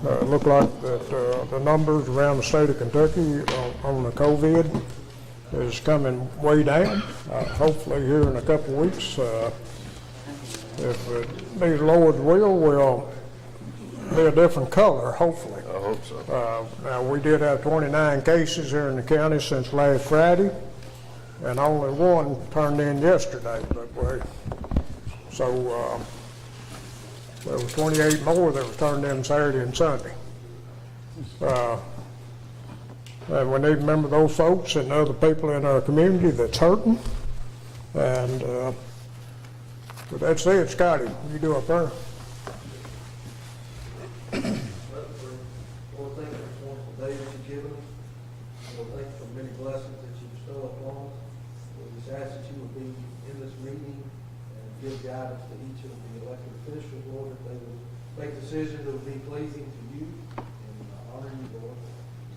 Look like that the numbers around the state of Kentucky on the COVID is coming way down. Hopefully here in a couple of weeks, if it be the Lord's will, we'll be a different color, hopefully. I hope so. Now, we did have 29 cases here in the county since last Friday, and only one turned in yesterday. So there was 28 more that was turned in Saturday and Sunday. And we need to remember those folks and other people in our community that's hurting. And with that said, Scotty, you do up there. Lord, thank you for this wonderful day that you've given us. Lord, thank you for many blessings that you bestow upon us. We just ask that you will be in this meeting and give guidance to each of the elected officials, Lord, that they will make decisions that will be pleasing to you and honor you, Lord.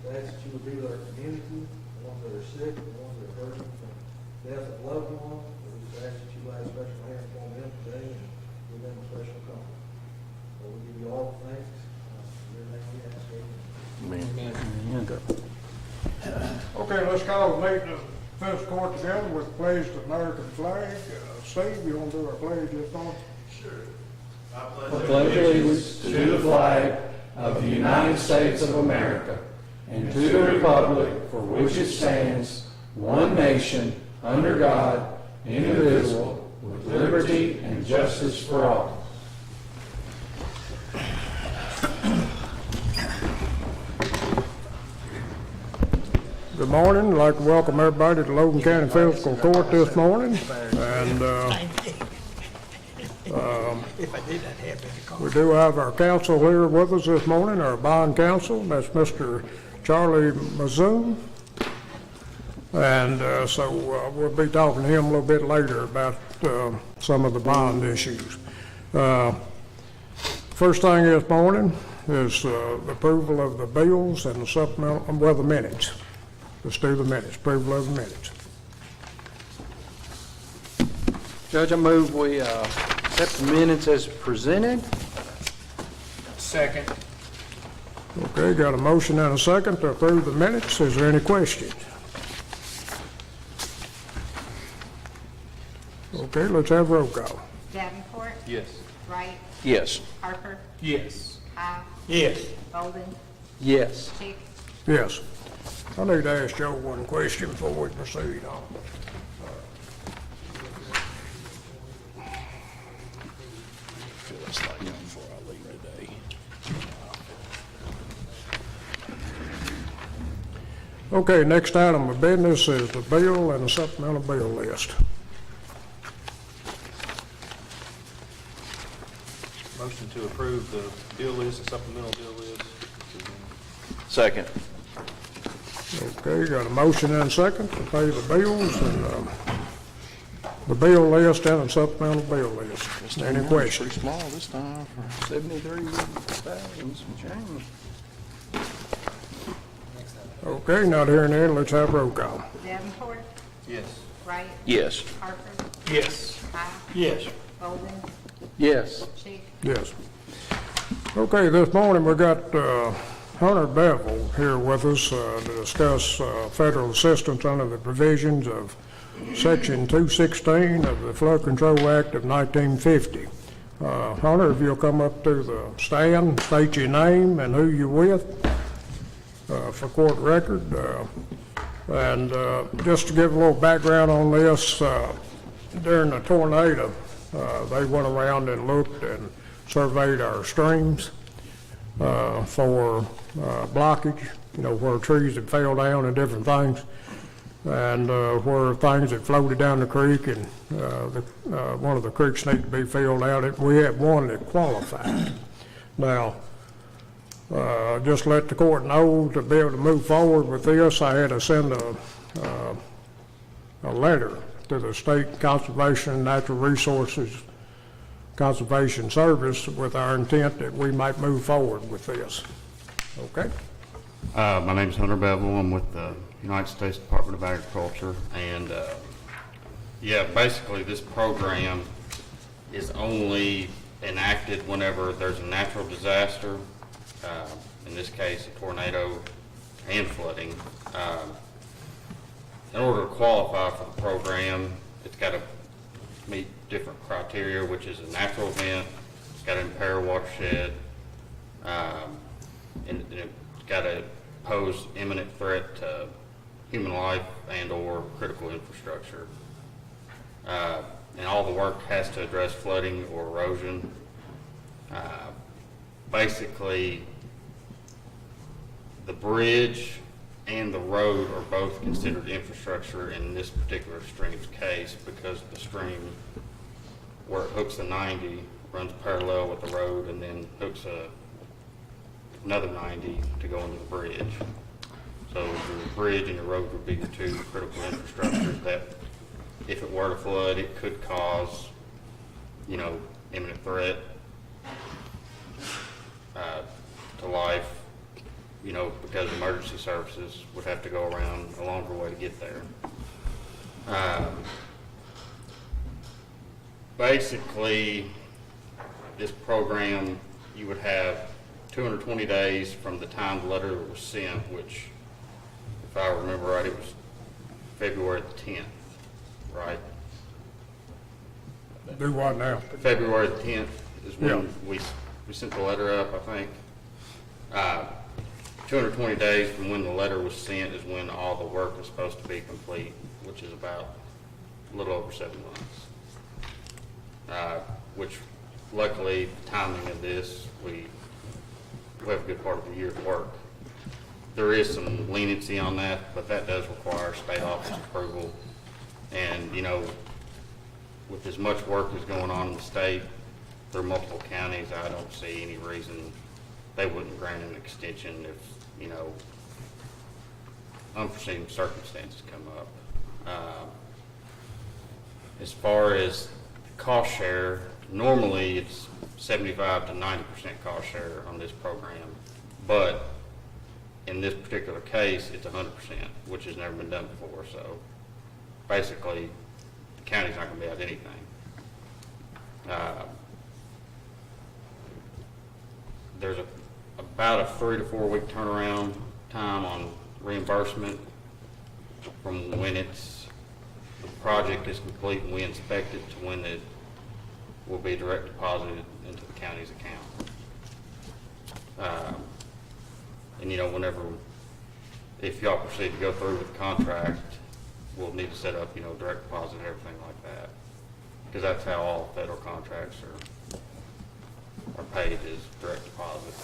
We ask that you will be with our community, the ones that are sick, the ones that are hurting from death of loved ones. We just ask that you lay a special hand upon them today and give them a special comfort. So we give you all the thanks. Okay, let's call the meeting of the Fiscal Court together with the pledge to the American flag. Steve, you want to do our pledge this morning? Sure. I pledge allegiance to the flag of the United States of America and to the republic for which it stands, one nation, under God, indivisible, with liberty and justice for all. Good morning. I'd like to welcome everybody to Logan County Fiscal Court this morning. And we do have our counsel here with us this morning, our bond counsel. That's Mr. Charlie Mazoon. And so we'll be talking to him a little bit later about some of the bond issues. First thing this morning is the approval of the bills and the supplemental, well, the minutes. Let's do the minutes, approval of the minutes. Judge, I move we accept the minutes as presented. Second. Okay, got a motion and a second to approve the minutes. Is there any questions? Okay, let's have roll call. Davenport, Yes. Wright, Yes. Harper, Yes. Howe, Yes. Golden, Yes. Chick, Yes. I need to ask Joe one question before we proceed on. Okay, next item of business is the bill and the supplemental bill list. Motion to approve the bill list, the supplemental bill list. Second. Okay, got a motion and a second to pay the bills and the bill list and the supplemental bill list. Any questions? Pretty small this time for 73,000 some change. Okay, not hearing any, let's have roll call. Davenport, Yes. Wright, Yes. Harper, Yes. Howe, Yes. Golden, Yes. Chick, Yes. Okay, this morning we got Hunter Bevel here with us to discuss federal assistance under the provisions of Section 216 of the Flood Control Act of 1950. Hunter, if you'll come up to the stand, state your name and who you're with for court record. And just to give a little background on this, during the tornado, they went around and looked and surveyed our streams for blockage, you know, where trees had fell down and different things, and where things had floated down the creek and one of the creeks needed to be filled out. We had one that qualified. Now, just let the court know to be able to move forward with this, I had to send a letter to the State Conservation and Natural Resources Conservation Service with our intent that we might move forward with this. Okay? My name is Hunter Bevel. I'm with the United States Department of Agriculture, and yeah, basically this program is only enacted whenever there's a natural disaster in this case, a tornado and flooding. In order to qualify for the program, it's got to meet different criteria, which is a natural event, it's got to impair a watershed, and it's got to pose imminent threat to human life and/or critical infrastructure. And all the work has to address flooding or erosion. Basically, the bridge and the road are both considered infrastructure in this particular stream's case because the stream, where it hooks the 90, runs parallel with the road and then hooks another 90 to go into the bridge. So your bridge and your road would be your two critical infrastructures that, if it were to flood, it could cause, imminent threat to life, because emergency services would have to go around a longer way to get there. Basically, this program, you would have 220 days from the time the letter was sent, which, if I remember right, it was February the 10th, right? Do what now? February the 10th is when we sent the letter up, I think. 220 days from when the letter was sent is when all the work is supposed to be complete, which is about a little over 7 months. Which, luckily, the timing of this, we have a good part of the year's work. There is some leniency on that, but that does require state office approval. And, with as much work as going on in the state through multiple counties, I don't see any reason they wouldn't grant an extension if, unforeseen circumstances come up. As far as the cost share, normally it's 75 to 90% cost share on this program, but in this particular case, it's 100%, which has never been done before. So basically, the county's not going to be out anything. There's about a 3 to 4 week turnaround time on reimbursement from when the project is complete and we inspect it to when it will be direct deposited into the county's account. And if y'all proceed to go through with the contract, we'll need to set up, direct deposit and everything like that. Because that's how all federal contracts are paid, is direct deposit.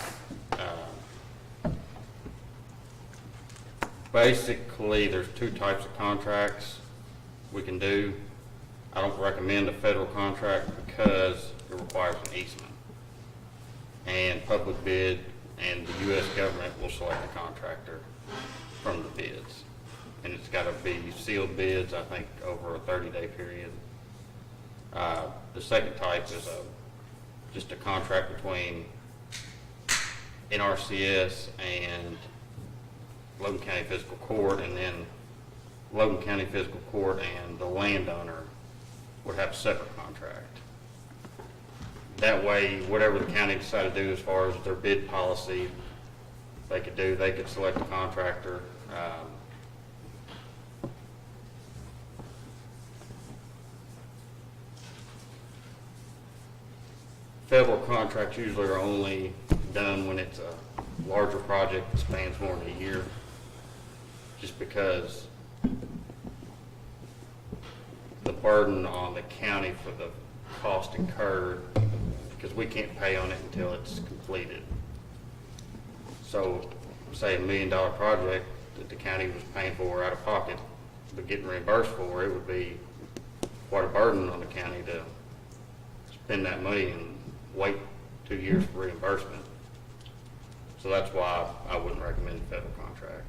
Basically, there's 2 types of contracts we can do. I don't recommend a federal contract because it requires an easement. And public bid and the U.S. government will select a contractor from the bids. And it's got to be sealed bids, I think, over a 30-day period. The second type is just a contract between NRCS and Logan County Fiscal Court, and then Logan County Fiscal Court and the landowner would have a separate contract. That way, whatever the county decided to do as far as their bid policy, they could select a contractor. Federal contracts usually are only done when it's a larger project that spans more than a year, just because the burden on the county for the cost incurred, because we can't pay on it until it's completed. So, say $1 million project that the county was paying for out of pocket, but getting reimbursed for, it would be quite a burden on the county to spend that money and wait 2 years for reimbursement. So that's why I wouldn't recommend a federal contract.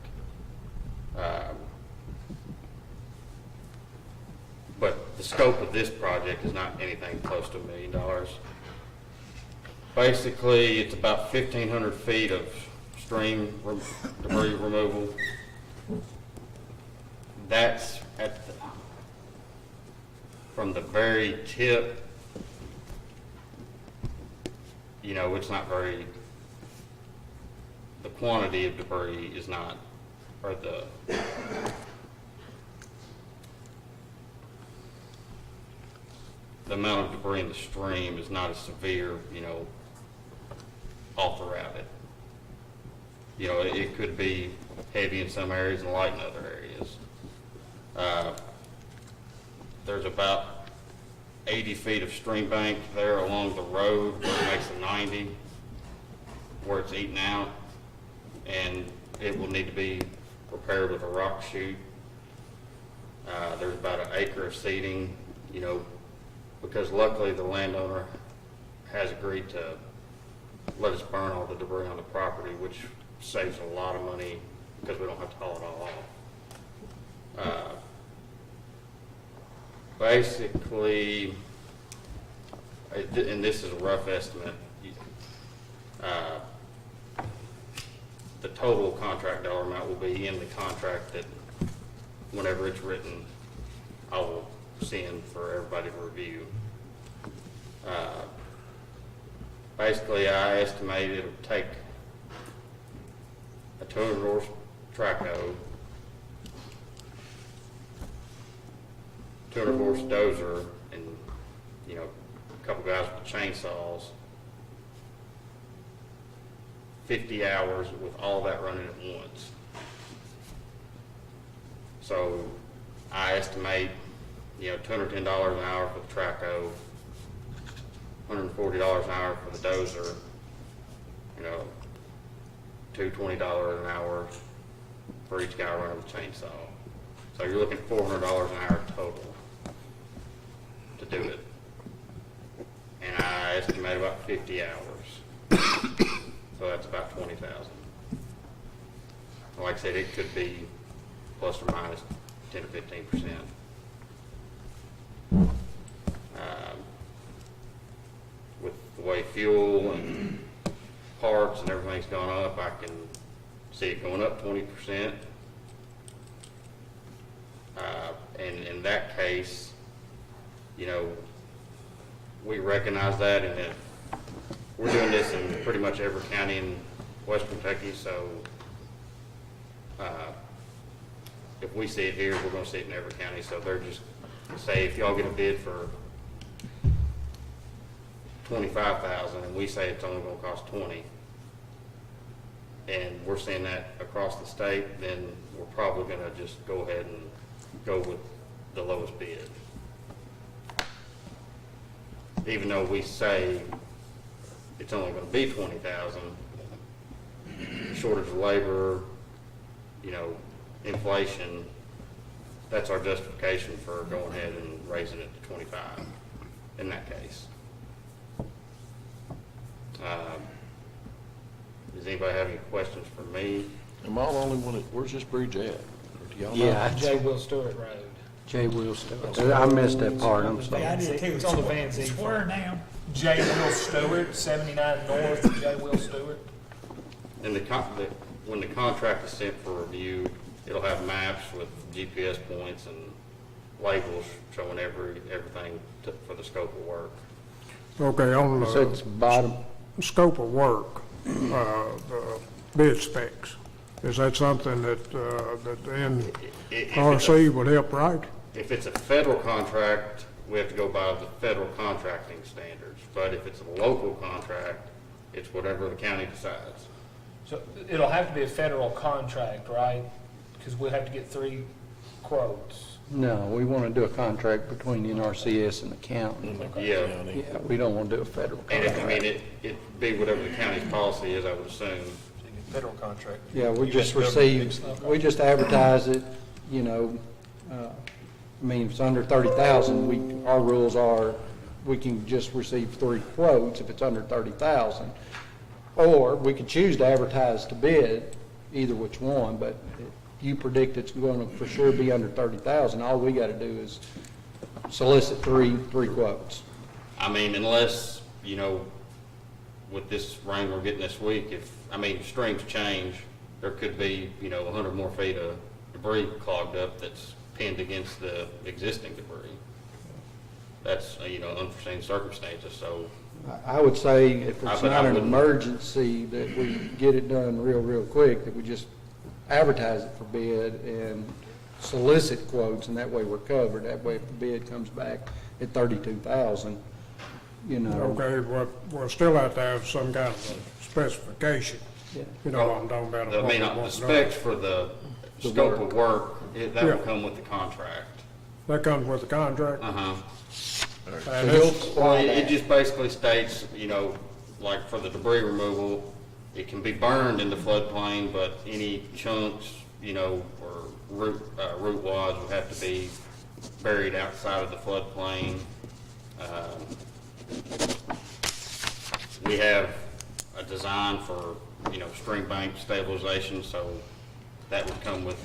But the scope of this project is not anything close to $1 million. Basically, it's about 1,500 feet of stream debris removal. That's from the very tip. It's not very the quantity of debris is not, or the amount of debris in the stream is not as severe, off the route. It could be heavy in some areas and light in other areas. There's about 80 feet of stream bank there along the road where it makes a 90, where it's eaten out, and it will need to be repaired with a rock chute. There's about an acre of seeding, because luckily the landowner has agreed to let us burn all the debris on the property, which saves a lot of money because we don't have to haul it all off. Basically, and this is a rough estimate, the total contract dollar amount will be in the contract that whenever it's written, I will send for everybody to review. Basically, I estimate it'll take a 200 horse traco, 200 horse dozer, and a couple guys with chainsaws, 50 hours with all that running at once. So I estimate, $210 an hour for the traco, $140 an hour for the dozer, $220 an hour for each guy running the chainsaw. So you're looking at $400 an hour total to do it. And I estimate about 50 hours. So that's about 20,000. Like I said, it could be plus or minus 10 to 15%. With the way fuel and parts and everything's gone up, I can see it going up 20%. And in that case, we recognize that, and that we're doing this in pretty much every county in West Kentucky, so if we see it here, we're going to see it in every county. So they're just say if y'all get a bid for $25,000 and we say it's only going to cost $20,000, and we're seeing that across the state, then we're probably going to just go ahead and go with the lowest bid. Even though we say it's only going to be $20,000, shortage of labor, inflation, that's our justification for going ahead and raising it to 25 in that case. Does anybody have any questions for me? Am I the only one where's this bridge at? Or do y'all know? Yeah, J. Will Stewart Road. Jay Will Stewart. I missed that part, I'm sorry. I did too. It's on the Van Zee. It's where now? J. Will Stewart, 79 North, J. Will Stewart. And when the contract is sent for review, it'll have maps with GPS points and labels showing everything for the scope of work. Okay, on So it's the bottom, scope of work, the bid specs, is that something that the NRC would help write? If it's a federal contract, we have to go by the federal contracting standards. But if it's a local contract, it's whatever the county decides. So it'll have to be a federal contract, right? Because we'll have to get 3 quotes. no, we want to do a contract between the NRCS and the county. Yeah. Yeah, we don't want to do a federal And contract. it'd be whatever the county's policy is, I would assume. So you get federal contract. Yeah, we You just have to go to received, we just advertise it, if it's under 30,000, our rules are, we can just receive 3 quotes if it's under 30,000. Or we could choose to advertise to bid, either which one, but if you predict it's going to for sure be under 30,000, all we got to do is solicit three quotes. Unless, with this rain we're getting this week, streams change, there could be, 100 more feet of debris clogged up that's pinned against the existing debris. That's, unforeseen circumstances, so I would say if it's But I not an wouldn't- emergency, that we get it done real quick, that we just advertise it for bid and solicit quotes, and that way we're covered. That way if the bid comes back at 32,000, you know. Okay, we'll still have to have some kind of a specification. Yeah. You know what I'm talking about? I mean, the specs for the scope of work, that will Yeah. come with the contract. That comes with the contract? Uh-huh. And So he'll it's- Well, supply it that. just basically states, you know, like for the debris removal, it can be burned in the floodplain, but any chunks, you know, or root wads would have to be buried outside of the floodplain. We have a design for, you know, stream bank stabilization, so that would come with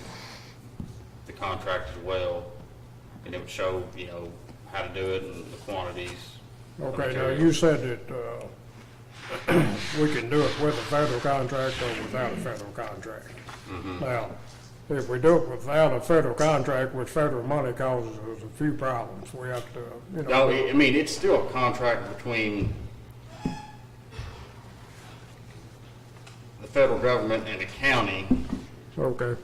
the contract as well. And it would show, you know, how to do it and the quantities. of Okay, now material. you said that, we can do it with a federal contract or without a federal contract. Now, if we do it without a federal contract, which federal money causes us a few problems, we have to, you No, know. I mean, it's still a contract between the federal government and the county. Okay,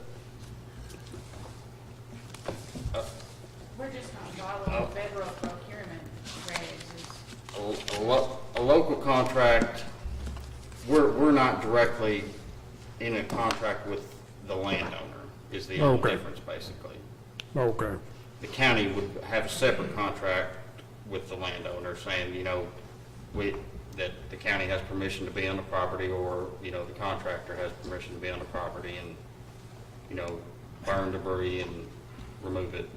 We're just not following federal procurement regs. A local contract, we're not directly in a contract with the landowner, is the only Okay. difference, basically. okay, The county would have a separate contract with the landowner saying, you know, that the county has permission to be on the property, or, you know, the contractor has permission to be on the property and, you know, burn debris and remove it.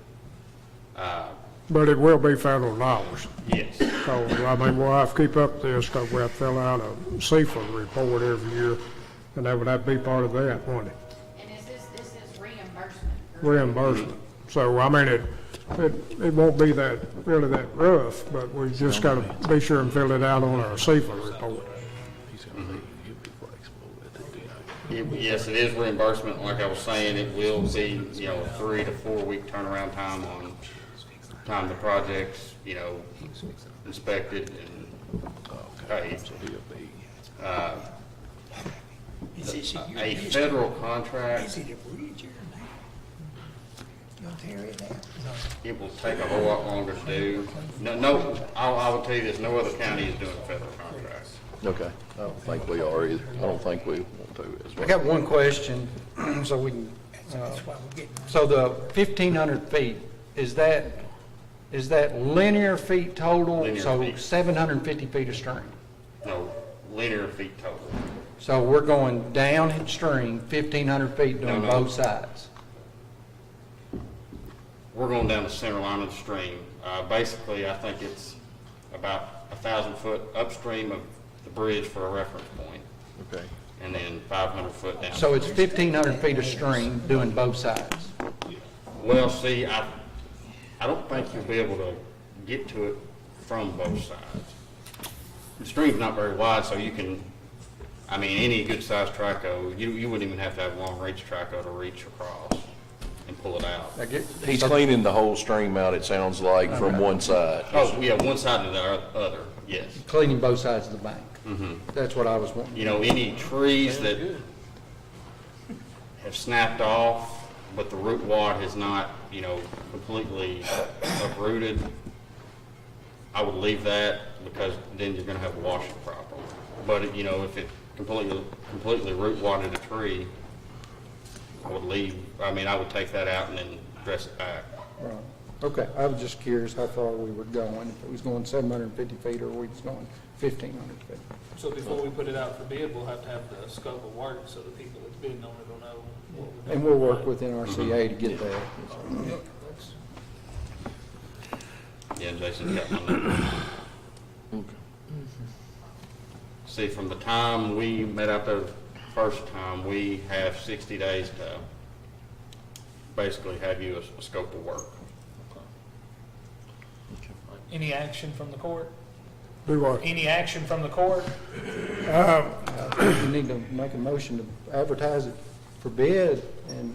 but it will be federal dollars. Yes. Because, I mean, we'll have to keep up this, because we have to fill out a CFA report every year, and that would have to be part of that, wouldn't it? And this is reimbursement. correct? Reimbursement. So, I mean, it won't be really that rough, but we just gotta be sure and fill it out on our CFA report. Yes, it is reimbursement. Like I was saying, it will be, you know, a 3 to 4 week turnaround time on time the project's, you know, inspected and paid. A federal contract, it will take a whole lot longer to do. No, I will tell you this, no other county is doing a federal contract. Okay, I don't think we are either. I don't think we want to as I well. got one question, so we can, so the 1,500 feet, is that linear feet total? Linear So feet. 750 feet of stream. No, linear feet total. So we're going downstream 1,500 feet doing No. both sides. We're going down the center line of the stream. Basically, I think it's about 1,000 foot upstream of the bridge for a reference point, Okay. and then 500 foot down. So it's 1,500 feet of stream doing both sides. Well, see, I don't think you'll be able to get to it from both sides. The stream's not very wide, so you can, I mean, any good sized traco, you wouldn't even have to have a long reach traco to reach across and pull it out. I get- He's cleaning the whole stream out, it sounds like, from one side. Oh, yeah, one side to the other, yes. Cleaning both sides of the bank. That's what I was wanting. You know, any trees that have snapped off, but the root wad has not, you know, completely uprooted, I would leave that, because then you're gonna have a washing problem. But, you know, if it completely root wadded a tree, I would take that out and then dress it back. Right. Okay, I was just curious how far we were going, if it was going 750 feet or we was going 1,500 feet. So before we put it out for bid, we'll have to have the scope of work, so the people that's bidding on it will know what we're doing. And we'll work with NRCA to get that. Yeah, Jason got my number. See, from the time we met out there the first time, we have 60 days to basically have you a scope of work. Any action from the court? Do what? Any action from the court? We need to make a motion to advertise it for bid and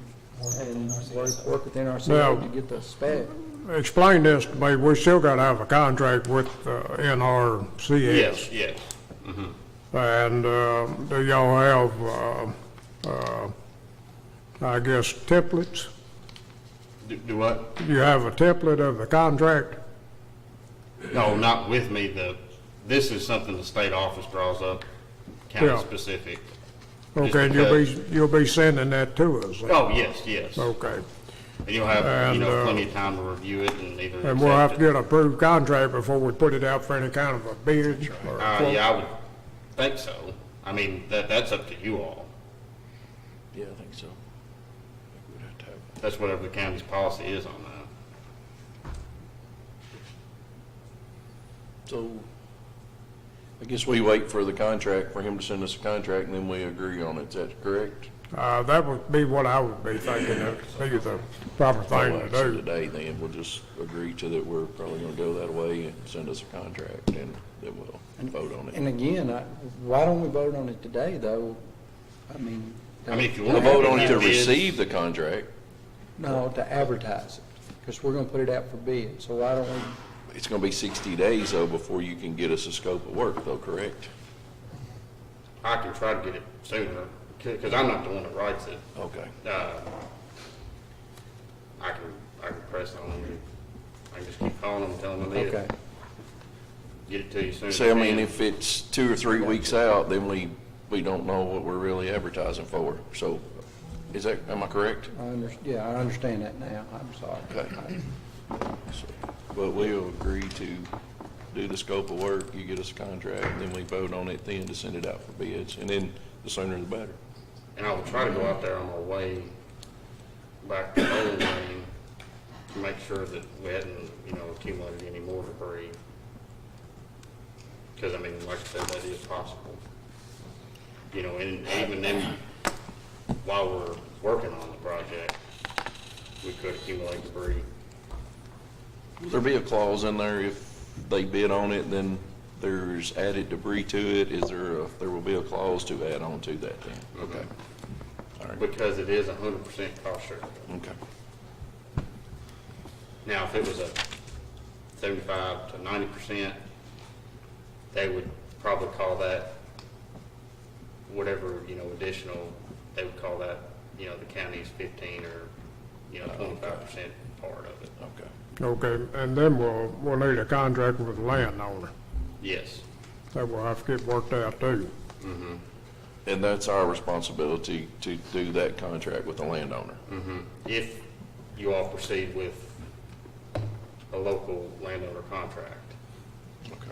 work with NRCA Now- to get the spec. explain this to me, we still gotta have a contract with NRCS. Yes. Mhm. And do y'all have, I guess, templates? Do what? You have a template of the contract? No, not with me. This is something the state office draws up, county Yeah. specific. Okay, because- you'll be sending that to us? then? Oh, yes. Okay. And you'll have, And, plenty of time to review it and either And we'll have to accept get an approved contract before we put it out for any kind of a bid or a quote? Yeah, I would think so. I mean, that's up to you all. Yeah, I think so. We'd have to have. That's whatever the county's policy is on that. So, I guess we wait for the contract, for him to send us a contract, and then we agree on it, is that correct? That would be what I would be thinking, that would be the proper thing to So do. today, then, we'll just agree to that we're probably gonna go that way and send us a contract, and then we'll vote on And it. again, why don't we vote on it today, though? I mean, If you We'll want vote on it to bids- receive the contract. no, to advertise it, because we're gonna put it out for bid, so why don't we? It's gonna be 60 days, though, before you can get us a scope of work, though, correct? I can try to get it sooner, because I'm not the one that writes it. Okay. I can press on them. I can just keep calling them and telling them I need Okay, it. Get it to you soon as See, I I mean, can. if it's 2 or 3 weeks out, then we don't know what we're really advertising for. So, am I correct? I understand that now, I'm sorry. Okay. So, but we'll agree to do the scope of work, you get us a contract, and then we vote on it then to send it out for bids, and then the sooner the better. And I will try to go out there on my way back to Logan to make sure that we hadn't, accumulated any more debris. Because, like I said, that is possible. And even then, while we're working on the project, we could accumulate debris. Will there be a clause in there if they bid on it, then there's added debris to it? There will be a clause to add on to that then? Okay. All right. Because it is 100% cost share. Okay. Now, if it was a 75 to 90%, they would probably call that whatever, additional, they would call that, the county's 15 or, 25% part of it. Okay. Okay, and then we'll need a contract with the landowner. Yes. That will have to get worked out too. Mm-hmm. And that's our responsibility to do that contract with the landowner. Mm-hmm. If you all proceed with a local landowner contract. Okay.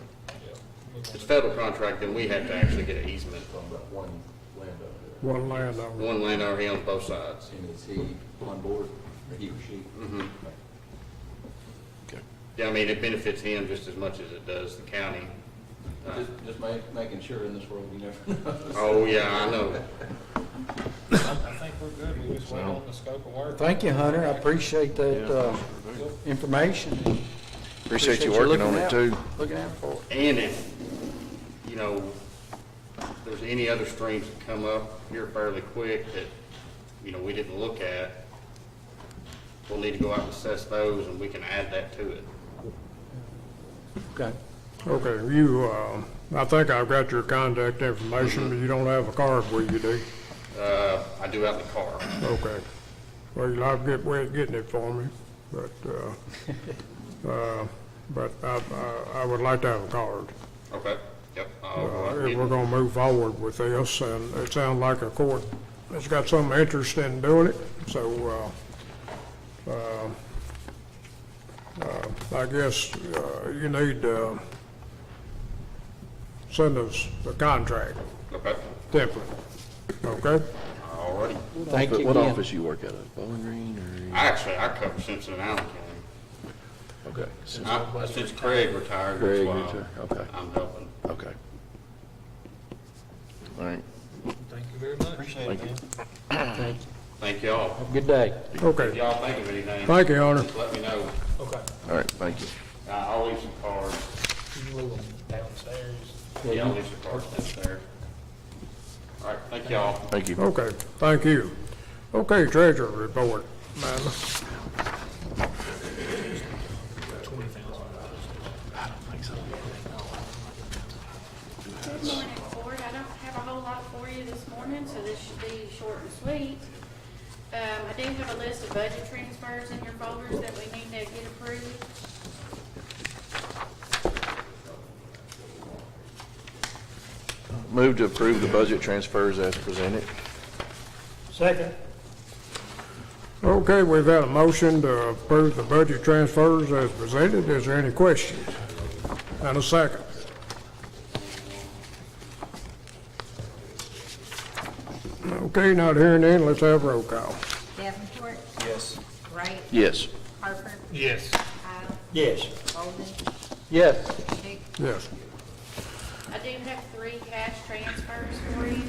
If it's a federal contract, then we have to actually get an easement. One landowner, One landowner. One landowner, he owns both sides. and is he on board, he or she? Mm-hmm. Okay. Yeah, it benefits him just as much as it does the county. Just making sure in this world, you never know. Oh, yeah, I know. I think we're good, we just wait on the scope of work. Thank you, Hunter, I appreciate that, information. Appreciate you working on looking it out- too. Looking out for it. And if, there's any other streams that come up here fairly quick that, we didn't look at, we'll need to go out and assess those and we can add that to it. Okay. Okay, I think I've got your contact information, but you don't have a card with you, do you? I do out in the car. Okay. Well, you'll have to get with getting it for me, but I would like to have a card. Okay, yep. I'll go out and If get we're it. gonna move forward with this, and it sounds like a court has got some interest in doing it, so, I guess, you need to send us the contract Okay, template, okay? alrighty. Thank you What again. office you work out of? Bowling Green or? I cover Simpson and Allen County. Okay. Since Craig retired, Craig that's why retired, okay. I'm helping. Okay. All right. Thank you very much. Thank you. Thank you. Thank y'all. Have a good day. If Okay, y'all think of anything, thank you, Honor. just let me know. Okay, All right, thank you. I'll leave some cards. you can leave them downstairs. Yeah, I'll leave some cards downstairs. All right, thank y'all. Thank you. Okay, thank you. Okay, treasurer report, Amanda. motion, so this should be short and sweet. I do have a list of budget transfers in your folders that we need to get approved. Move to approve the budget transfers as presented. Second. Okay, we've got a motion to approve the budget transfers as presented. Is there any questions? And a second. Okay, not hearing any, let's have roll call. Davenport, Yes. Wright, Yes. Harper, Yes. Kyle, Yes. Bolden, Yes. Chick. Yes. I do have 3 cash transfers for you.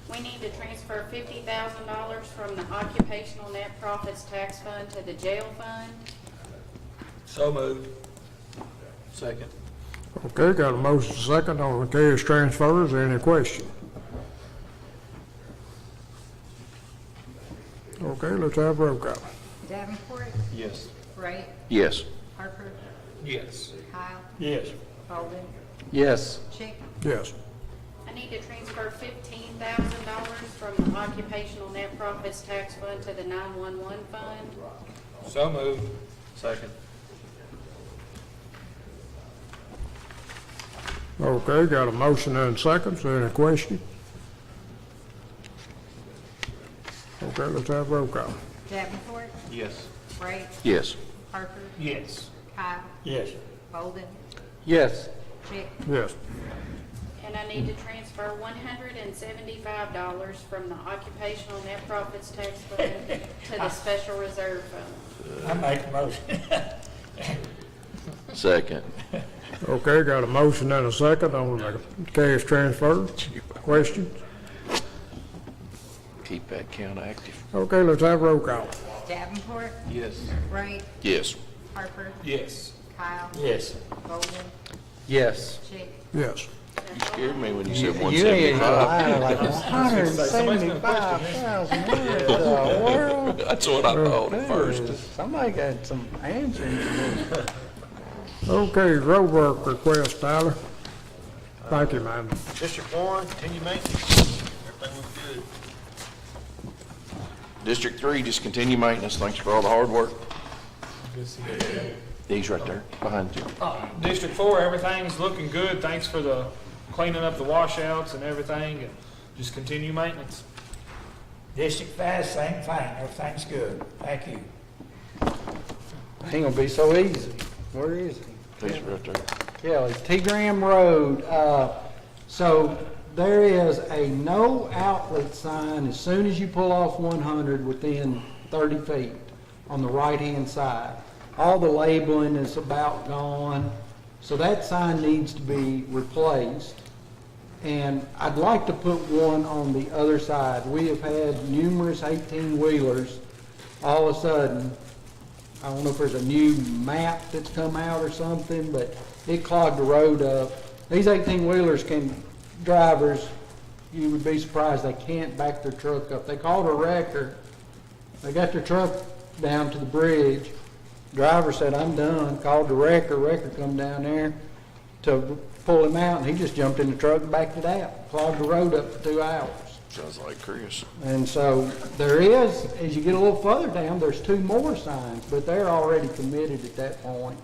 We need to transfer $50,000 from the occupational net profits tax fund to the jail fund. So moved. Second. Okay, got a motion second on the cash transfers. Any question? Okay, let's have roll call. Davenport, Yes. Wright, Yes. Harper, Yes. Kyle, Yes. Bolden, Yes. Chick. Yes. I need to transfer $15,000 from the occupational net profits tax fund to the 911 fund. So moved. Second. Okay, got a motion and seconds. Any question? Okay, let's have roll call. Davenport, Yes. Wright, Yes. Harper, Yes. Kyle, Yes. Bolden, Yes. Chick. Yes. And I need to transfer $175 from the occupational net profits tax fund to the special reserve fund. I make a motion. Second. Okay, got a motion and a second on the cash transfer. Questions? Keep that count active. Okay, let's have roll call. Davenport, Yes. Wright, Yes. Harper, Yes. Kyle, Yes. Bolden, Yes. Chick. Yes. You scared me when you said You ain't 175. lying like $175,000. What the world? That's what I thought at first. Somebody got some answering to this. Okay, road work request, Tyler. Thank you, man. District 1, continue maintenance. Everything looks good. District 3, just continue maintenance. Thanks for all the hard work. He's right there, behind you. District 4, everything's looking good. Thanks for the cleaning up the washouts and everything, and just continue maintenance. District 5, same thing. Everything's good. Thank you. Ain't gonna be so easy. Where is he? He's right there. Kelly, T. Graham Road. So there is a no outlet sign as soon as you pull off 100 within 30 feet on the right-hand side. All the labeling is about gone, so that sign needs to be replaced. And I'd like to put one on the other side. We have had numerous 18-wheelers all of a sudden. I don't know if there's a new map that's come out or something, but it clogged the road up. These 18-wheelers drivers, you would be surprised, they can't back their truck up. They called a wrecker. They got their truck down to the bridge. Driver said, I'm done. Called the wrecker. Wrecker come down there to pull him out, and he just jumped in the truck and backed it out. Clogged the road up for 2 hours. Sounds like Chris. And so there is, as you get a little further down, there's 2 more signs, but they're already committed at that point.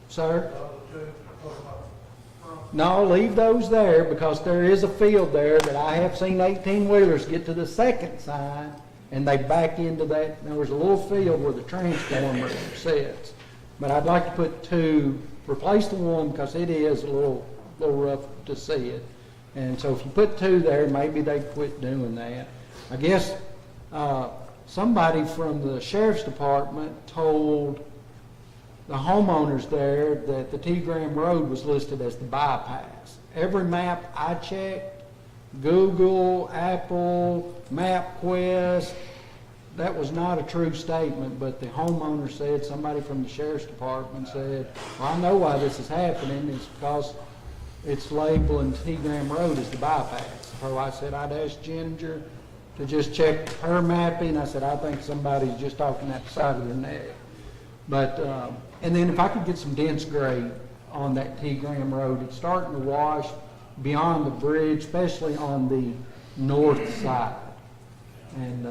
Sir? No, leave those there because there is a field there that I have seen 18-wheelers get to the second sign and they back into that. There was a little field where the transformer sits. But I'd like to put 2, replace the one because it is a little rough to see it. And so if you put 2 there, maybe they'd quit doing that. I guess somebody from the sheriff's department told the homeowners there that the T. Graham Road was listed as the bypass. Every map I checked, Google, Apple, MapQuest, that was not a true statement, but the homeowner said, somebody from the sheriff's department said, well, I know why this is happening. It's because it's labeling T. Graham Road as the bypass. So I said, I'd ask Ginger to just check her mapping. I said, I think somebody's just off on that side of their neck. But, and then if I could get some dense grade on that T. Graham Road, it's starting to wash. beyond the bridge, especially on the north side. And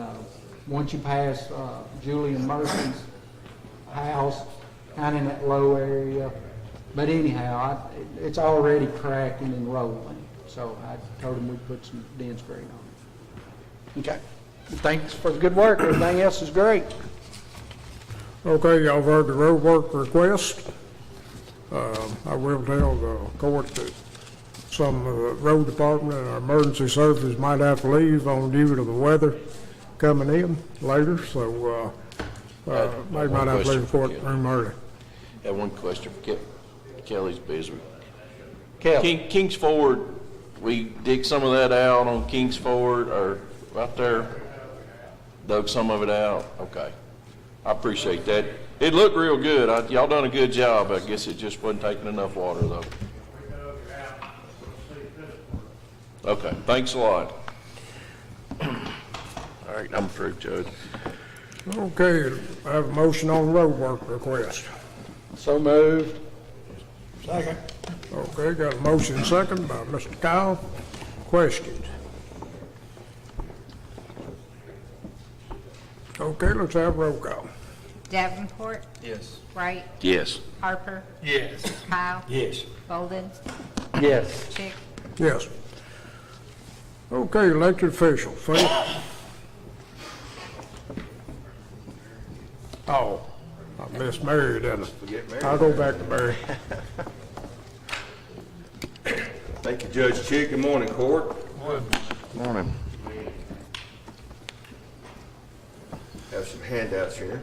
once you pass Julian Murphy's house, kind of in that low area. But anyhow, it's already cracking and rolling. So I told him we'd put some dent screen on it. Okay. Thanks for the good work. Everything else is great. Okay, y'all heard the road work request. I will tell the court that some of the road department and our emergency services might have to leave on due to the weather coming in later, so they might have to leave the courtroom early. I have one question for Kelly's busy. Kelly. Kings Ford, we dig some of that out on Kings Ford, or right there, dug some of it out? Okay. I appreciate that. It looked real good. Y'all done a good job. I guess it just wasn't taking enough water, though. Okay, thanks a lot. All right, I'm through, Judge. Okay, I have a motion on the road work request. So moved. Second. Okay, got a motion second by Mr. Kyle. Questions? Okay, let's have roll call. Davenport, Yes. Wright, Yes. Harper, Yes. Kyle, Yes. Bolden, Yes. Chick, Yes. Okay, elected official, Phil. Oh, I missed Mary, didn't I? I'll go back to Mary. Thank you, Judge Chick. Good morning, court. Morning. Have some handouts here.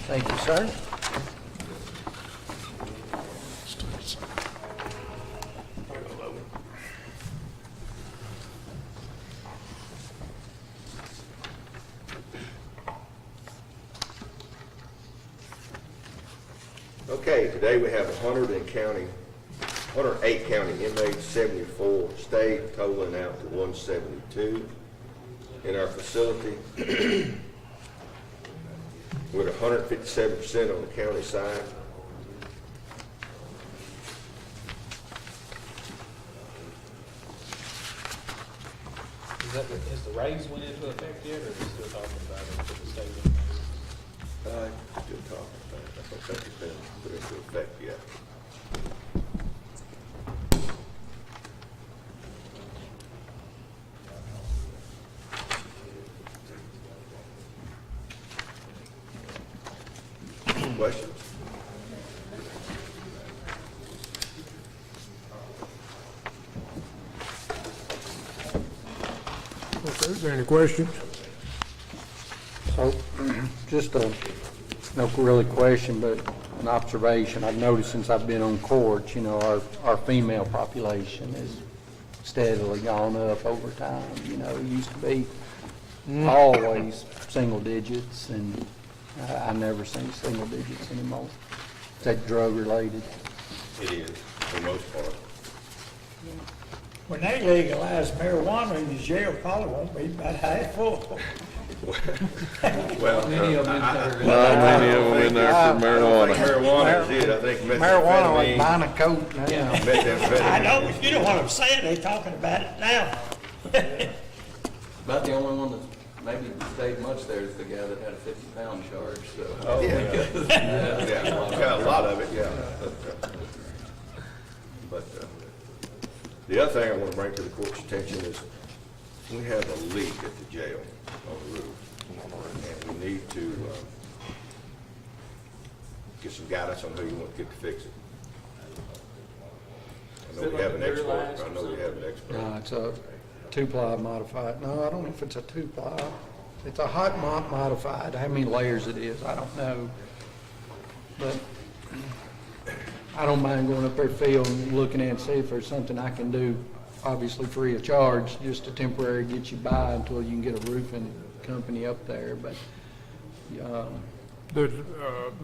Thank you, sir. Okay, today we have 108 county inmates, 74 state, totaling out to 172 in our facility. We're at 157% on the county side. Has the raise went into effect yet, or are we still talking about it for the state? Still talking about it. I don't think it's been put into effect yet. Questions? Okay, is there any questions? So, just no really question, but an observation. I've noticed since I've been on court, our female population has steadily gone up over time. It used to be always single digits, and I never seen single digits anymore. Is that drug related? It is, for the most part. When they legalize marijuana in the jail, probably won't be about half full. Well, Many of them in there. Many of them in there for I marijuana. think marijuana is it. I think Marijuana like methamphetamine. buying a coat now. Methamphetamine. I know, but you know what I'm saying, they talking about it now. About the only one that maybe stayed much there is the guy that had a 50-pound charge, so. Oh, yeah. Yeah, got a lot of it, yeah. But the other thing I want to bring to the court's attention is we have a leak at the jail on the roof. And we need to get some guidance on who you want to get to fix it. I know we have an expert. No, it's a two-ply modified. No, I don't know if it's a two-ply. It's a hot modified. How many layers it is, I don't know. But I don't mind going up there, Phil, and looking at and see if there's something I can do, obviously free of charge, just to temporarily get you by until you can get a roofing company up there. But Did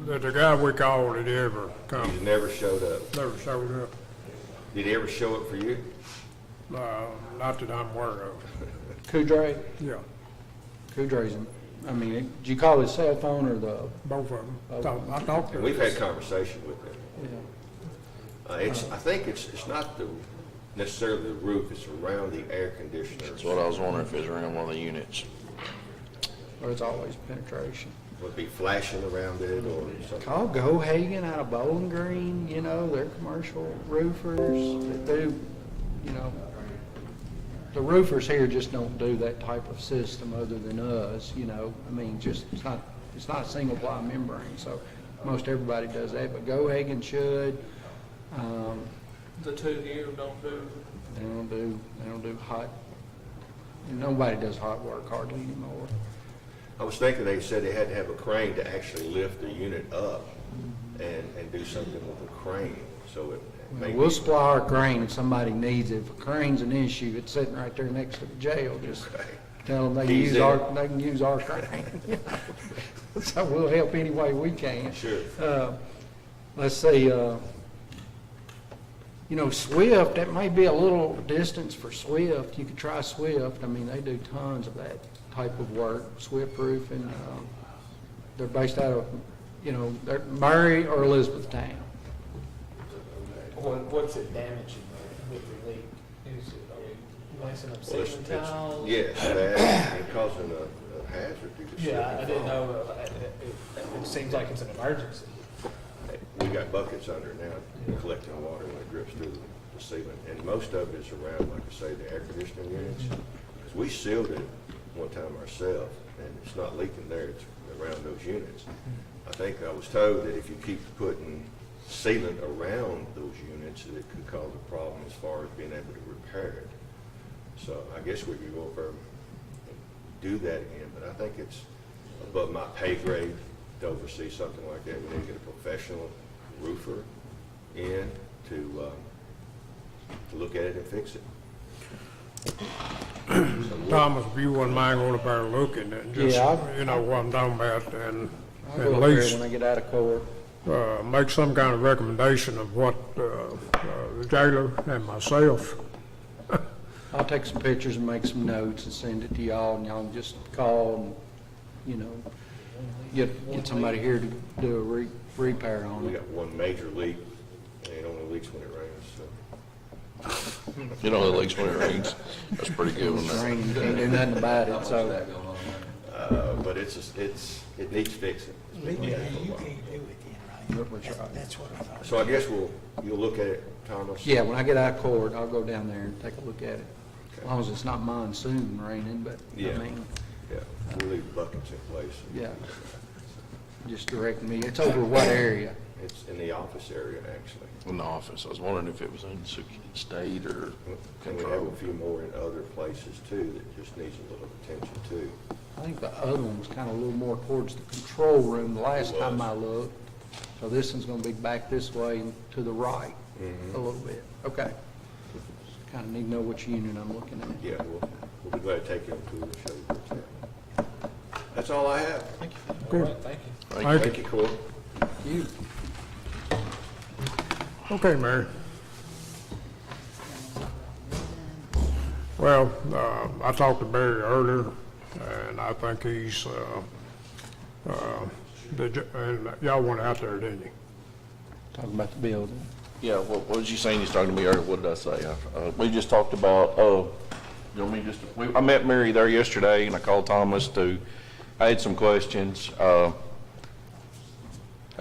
the guy we called, did he ever come? He never showed up. Never showed up? Did he ever show up for you? Not that I'm aware of. Coudray? Yeah, Coudray's, I mean, did you call his cell phone or the? both of them. Both. I talked to And we've him. had conversation with them. Yeah. I think it's not necessarily the roof, it's around the air conditioners. That's what I was wondering, if it's around one of the units. Or it's always penetration. Would be flashing around it or something. Call Gohagen out of Bowling Green, you know, they're commercial roofers that do, you know, the roofers here just don't do that type of system other than us, you know. I mean, just, it's not a single ply membrane, so most everybody does that, but Gohagen should. The two here don't do. They don't do hot, nobody does hot work hardly anymore. I was thinking they said they had to have a crane to actually lift the unit up and do something with the crane, so it may We'll be. supply our crane if somebody needs it. If a crane's an issue, it's sitting right there next to the jail, just Okay. tell them they can Ease use in. they can use our crane. So we'll help any way we can. Sure. Let's see, you know, Swift, that may be a little distance for Swift. You could try Swift. I mean, they do tons of that type of work, Swift Roofing. They're based out of, you know, they're Murray or Elizabethtown. What's it damaging with the leak? Is it, are we messing up Well, ceiling tiles? yes, that and causing a hazard to the Yeah, I slip and didn't fall. know, it seems like it's an emergency. We got buckets under now collecting water when it drips through the ceiling. And most of it is around, like I say, the air conditioning units. Because we sealed it one time ourselves, and it's not leaking there, it's around those units. I think I was told that if you keep putting sealant around those units, that it could cause a problem as far as being able to repair it. So I guess we could go over and do that again, but I think it's above my pay grade to oversee something like that. We need to get a professional roofer in to look at it and fix it. Thomas, if you wouldn't mind going up there looking and just, Yeah, I'll- you know what I'm talking about, and I'll go at up there least when I get out of court. make some kind of recommendation of what the jailer and myself. I'll take some pictures and make some notes and send it to y'all, and y'all can just call and, you know, get somebody here to do a repair on We it. got one major leak, and it only leaks when it rains, so. You know, it leaks when it rains. That's a pretty good one It's there. raining, you can't do nothing about Not it, much of so. that going on there. But it needs fixing. It's been Yeah, like that for a you while. can't do it then, right? That's right. That's what I thought. So I guess you'll look at it, Thomas? Yeah, when I get out of court, I'll go down there and take a look at it. As long as it's not monsoon raining, but, Yeah. I mean, Yeah, we'll leave buckets in place. yeah. Just direct me. It's over what area? It's in the office area, actually. In the office. I was wondering if it was in state or And we have control. a few more in other places too that just needs a little attention too. I think the other one was kind of a little more towards the control room the last It time was. I looked. So this one's gonna be back this way and to the right a little bit. Okay. Kind of need to know which unit I'm looking at. Yeah, we'll be glad to take you on tour and show you what's there. That's all I have. All right, thank you. Thank Thank you. you, Court. You, Okay, Mary. Well, I talked to Barry earlier, and I think he's, and y'all went out there, didn't you? talking about the building. Yeah, what was you saying? You was talking to me earlier. What did I say? We just talked about, you know, I met Mary there yesterday and I called Thomas I had some questions. I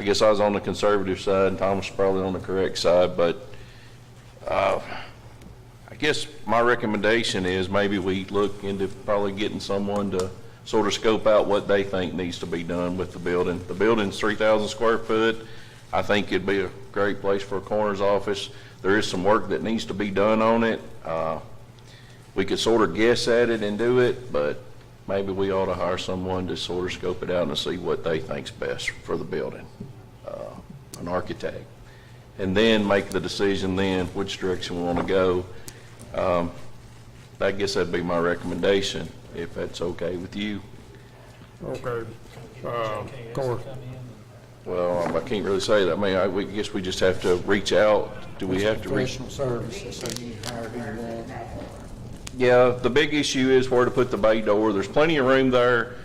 guess I was on the conservative side and Thomas was probably on the correct side, but, I guess my recommendation is maybe we look into probably getting someone to sort of scope out what they think needs to be done with the building. The building's 3,000 square foot. I think it'd be a great place for a coroner's office. There is some work that needs to be done on it. We could sort of guess at it and do it, but maybe we ought to hire someone to sort of scope it out and see what they think's best for the building, an architect. And then make the decision then which direction we want to go. I guess that'd be my recommendation, if that's okay with you. Okay. Of course, Well, I can't really say that. I mean, I guess we just have to reach out. Do we have to reach? Professional services, so you can hire who you want. Yeah, the big issue is where to put the bay door. There's plenty of room there.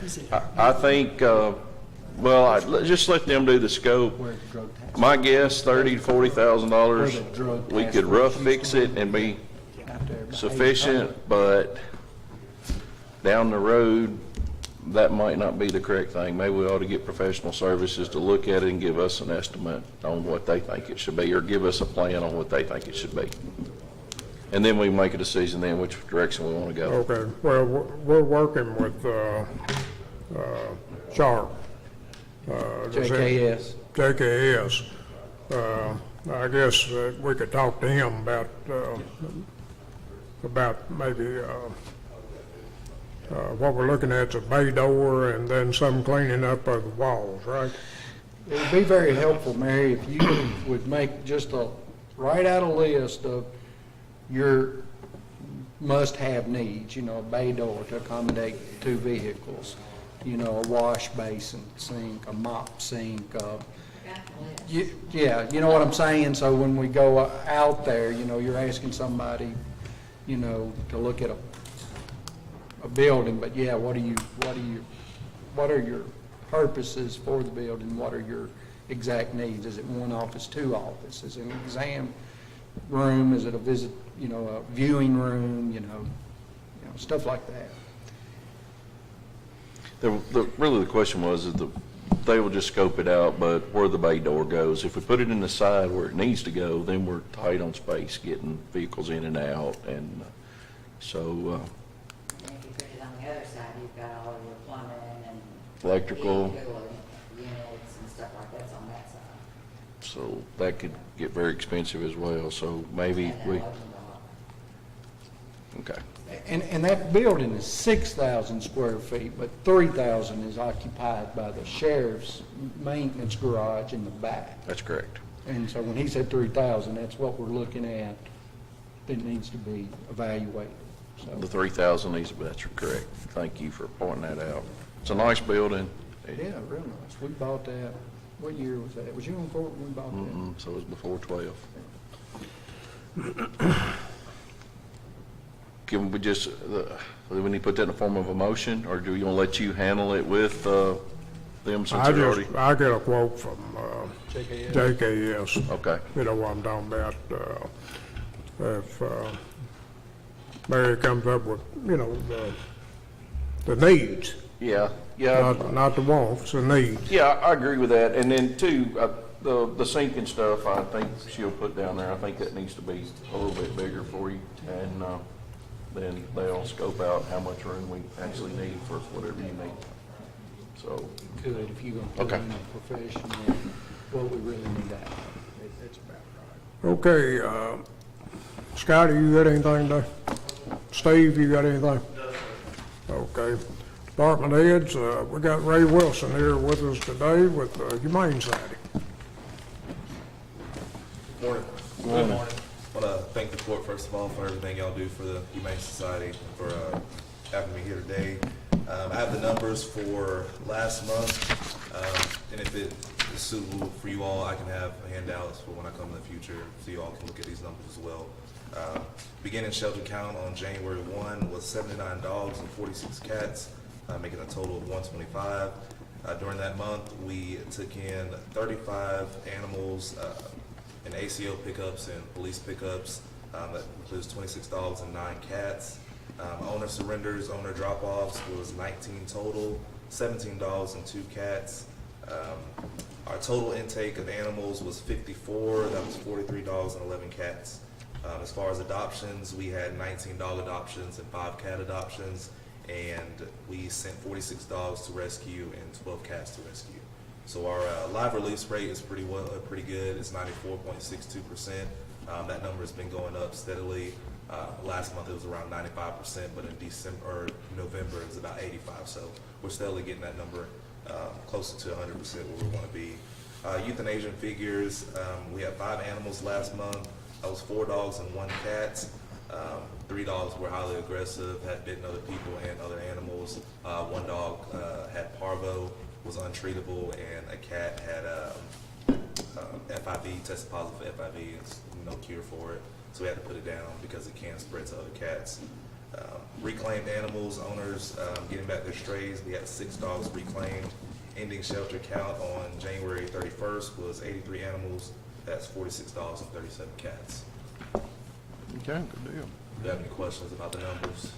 I think, just let them do the scope. Where the drug task, My guess, $30,000 to $40,000. We could rough fix it and be out there by sufficient, but down the road, that might not be the correct thing. Maybe we ought to get professional services to look at it and give us an estimate on what they think it should be, or give us a plan on what they think it should be. And then we make a decision then which direction we want to go. Okay, well, we're working with, Sharp. JKS. JKS. I guess we could talk to him about maybe, what we're looking at is a bay door and then some cleaning up of the walls, right? It would be very helpful, Mary, if you would make just write out a list of your must-have needs, a bay door to accommodate 2 vehicles, a wash basin sink, a mop sink, yeah, you know what I'm saying? So when we go out there, you're asking somebody, to look at a building, but yeah, what are your purposes for the building? What are your exact needs? Is it 1 office, 2 offices, an exam room? Is it a visit, a viewing room, stuff like that. Really the question was, they will just scope it out, but where the bay door goes. If we put it in the side where it needs to go, then we're tight on space getting vehicles in and out, and so, And if you put it on the other side, you've got all your plumbing and electrical, units and stuff like that's on that side. so that could get very expensive as well, so maybe And we, then open the lot. okay. And that building is 6,000 square feet, but 3,000 is occupied by the sheriff's maintenance garage in the back. That's correct. And so when he said 3,000, that's what we're looking at that needs to be evaluated. So, The 3,000 needs, that's correct. Thank you for pointing that out. It's a nice building. yeah, real nice. We bought that, what year was that? Was you on court when we bought that? So it was before 12. Can we just, do we need to put that in the form of a motion, or do you want to let you handle it with them since they're already? I get a quote from, JKS. Okay. You know what I'm talking about, if, Mary comes up with, the needs, Yeah, yeah. not the wants, the needs. Yeah, I agree with that. And then too, the sink and stuff, I think she'll put down there. I think that needs to be a little bit bigger for you. And then they'll scope out how much room we actually need for whatever you need. So, Good, if you're going to put Okay. in a professional, what we really need that. That's about right. Okay, Scotty, you got anything to, Steve, you got anything? Okay. Department heads, we got Ray Wilson here with us today with the Humane Society. Morning. Good morning. I want to thank the court, first of all, for everything y'all do for the Humane Society, for having me here today. I have the numbers for last month, and if it is suitable for you all, I can have handouts for when I come in the future, so you all can look at these numbers as well. Beginning shelter count on January 1 was 79 dogs and 46 cats, making a total of 125. During that month, we took in 35 animals in ACO pickups and police pickups. That includes 26 dogs and 9 cats. Owner surrenders, owner drop-offs was 19 total, 17 dogs and 2 cats. Our total intake of animals was 54. That was 43 dogs and 11 cats. As far as adoptions, we had 19 dog adoptions and 5 cat adoptions, and we sent 46 dogs to rescue and 12 cats to rescue. So our live release rate is pretty good. It's 94.62%. That number has been going up steadily. Last month it was around 95%, but in November it was about 85%. So we're steadily getting that number closer to 100% where we want to be. Euthanasia figures, we had 5 animals last month. That was 4 dogs and 1 cat. 3 dogs were highly aggressive, had bitten other people and other animals. 1 dog had parvo, was untreatable, and a cat had FIV, tested positive for FIV, and no cure for it. So we had to put it down because it can spread to other cats. Reclaimed animals, owners getting back their strays. We had 6 dogs reclaimed. Ending shelter count on January 31st was 83 animals. That's 46 dogs and 37 cats. Okay, good deal. Do you have any questions about the numbers?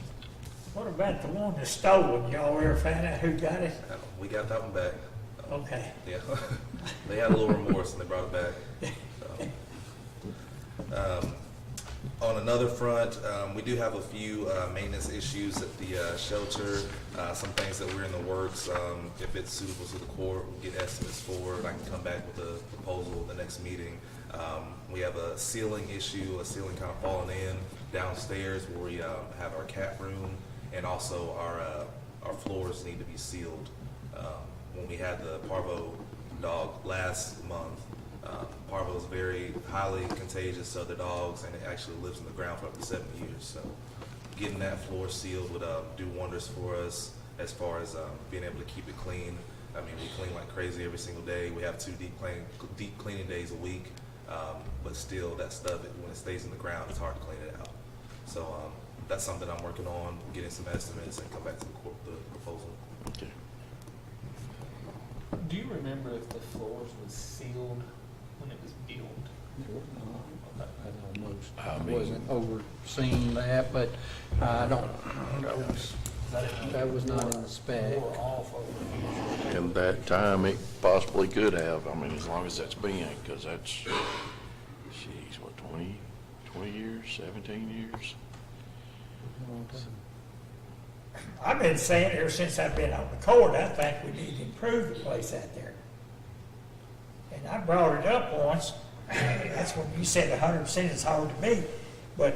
What about the one that's stolen? Y'all ever find out who got it? We got that one back. Okay. Yeah, they had a little remorse and they brought it back. So, on another front, we do have a few maintenance issues at the shelter. Some things that we're in the works. If it's suitable to the court, we'll get estimates for it. I can come back with a proposal at the next meeting. We have a ceiling issue, a ceiling kind of falling in downstairs where we have our cat room, and also our floors need to be sealed. When we had the parvo dog last month, parvo is very highly contagious to other dogs, and it actually lives in the ground for up to 7 years. So getting that floor sealed would do wonders for us as far as being able to keep it clean. I mean, we clean like crazy every single day. We have 2 deep cleaning days a week, but still that stuff, when it stays in the ground, it's hard to clean it out. So that's something I'm working on, getting some estimates and come back to the court with the proposal. Okay. Do you remember if the floors was sealed when it was built? I wasn't overseeing that, but I don't, that was not in the spec. More off over. And that time it possibly could have, I mean, as long as that's been, because that's, geez, what, 20 years, 17 years? I've been saying ever since I've been on the court, I think we need to improve the place out there. And I brought it up once. That's when you said 100% is hard to beat. But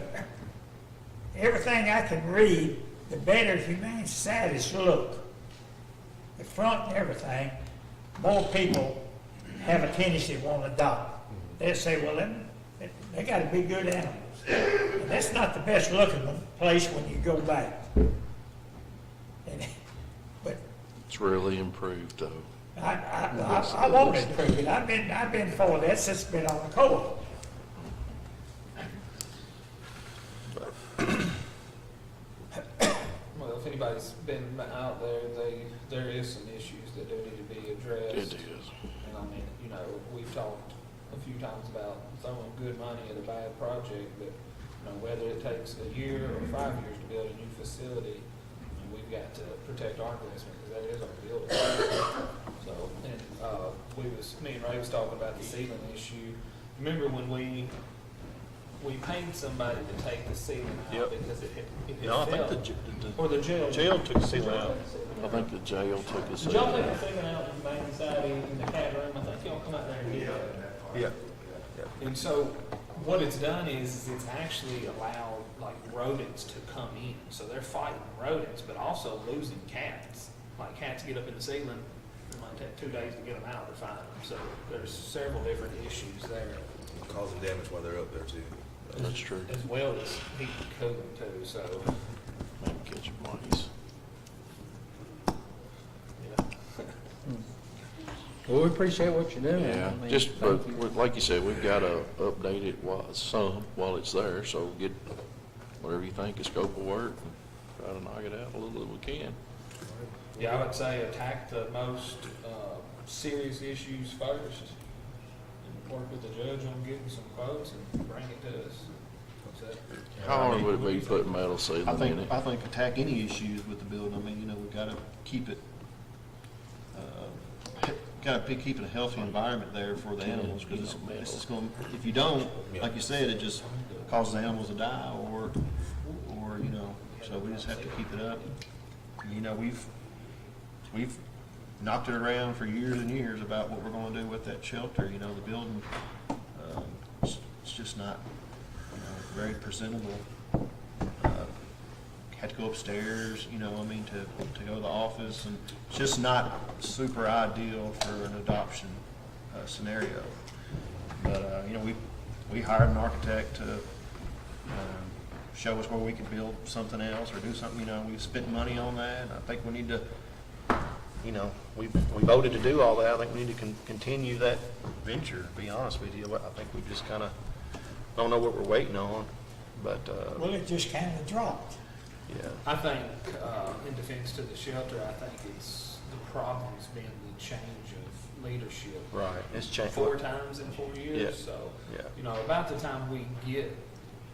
everything I can read, the better Humane Societies look. The front and everything, more people have a tendency to want to adopt. They'll say, well, they got to be good animals. And that's not the best looking place when you go back. But It's really improved, though. I want to improve it. I've been for that since it's been on the court. Well, if anybody's been out there, there is some issues that do need to be addressed. It is. And I mean, you know, we've talked a few times about throwing good money at a bad project, but, you know, whether it takes a year or 5 years to build a new facility, we've got to protect our investment, because that is our building. So, and me and Ray was talking about the ceiling issue. Remember when we paid somebody to take the ceiling out? Yep. Because it No, I fell. think Or the jail. jail took the ceiling out. I think the jail took us. Did y'all take the ceiling out in the main side in the cat room? I think y'all come out there and did that. Yeah. And so what it's done is it's actually allowed like rodents to come in. So they're fighting rodents, but also losing cats. Like cats get up in the ceiling, it might take 2 days to get them out to find them. So there's several different issues there, Causing damage while they're up there too. That's true. as well as heat and cooling too. So Maybe catch mice. yeah. Well, we appreciate what you're doing. Yeah, I mean, just, thank but you. like you said, we've got to update it while it's there, so get whatever you think is scope of work, and try to knock it out a little as we can. Yeah, I would say attack the most serious issues first, and work with the judge on getting some quotes and bring it to us. How hard would it be putting metal I ceiling in think, it? I think attack any issues with the building. I mean, you know, we've got to keep it, keep it a healthy environment there for the animals, because it's just going, if you don't, like you said, it just causes animals to die, or, you know, so we just have to keep it up. You know, we've knocked it around for years and years about what we're going to do with that shelter. You know, the building, it's just not, you know, very presentable. Had to go upstairs, you know, I mean, to go to the office, and it's just not super ideal for an adoption scenario. But, you know, we hired an architect to show us where we could build something else or do something, you know, we spent money on that, and I think we need to, you know, we voted to do all that. I think we need to continue that venture, to be honest with you. I think we just kind of don't know what we're waiting on, but. Well, it just kind of dropped. Yeah. I think, in defense to the shelter, I think it's, the problem's been the change of leadership. Right, it's changed. 4 times in 4 years, Yeah. so, Yeah. you know, about the time we get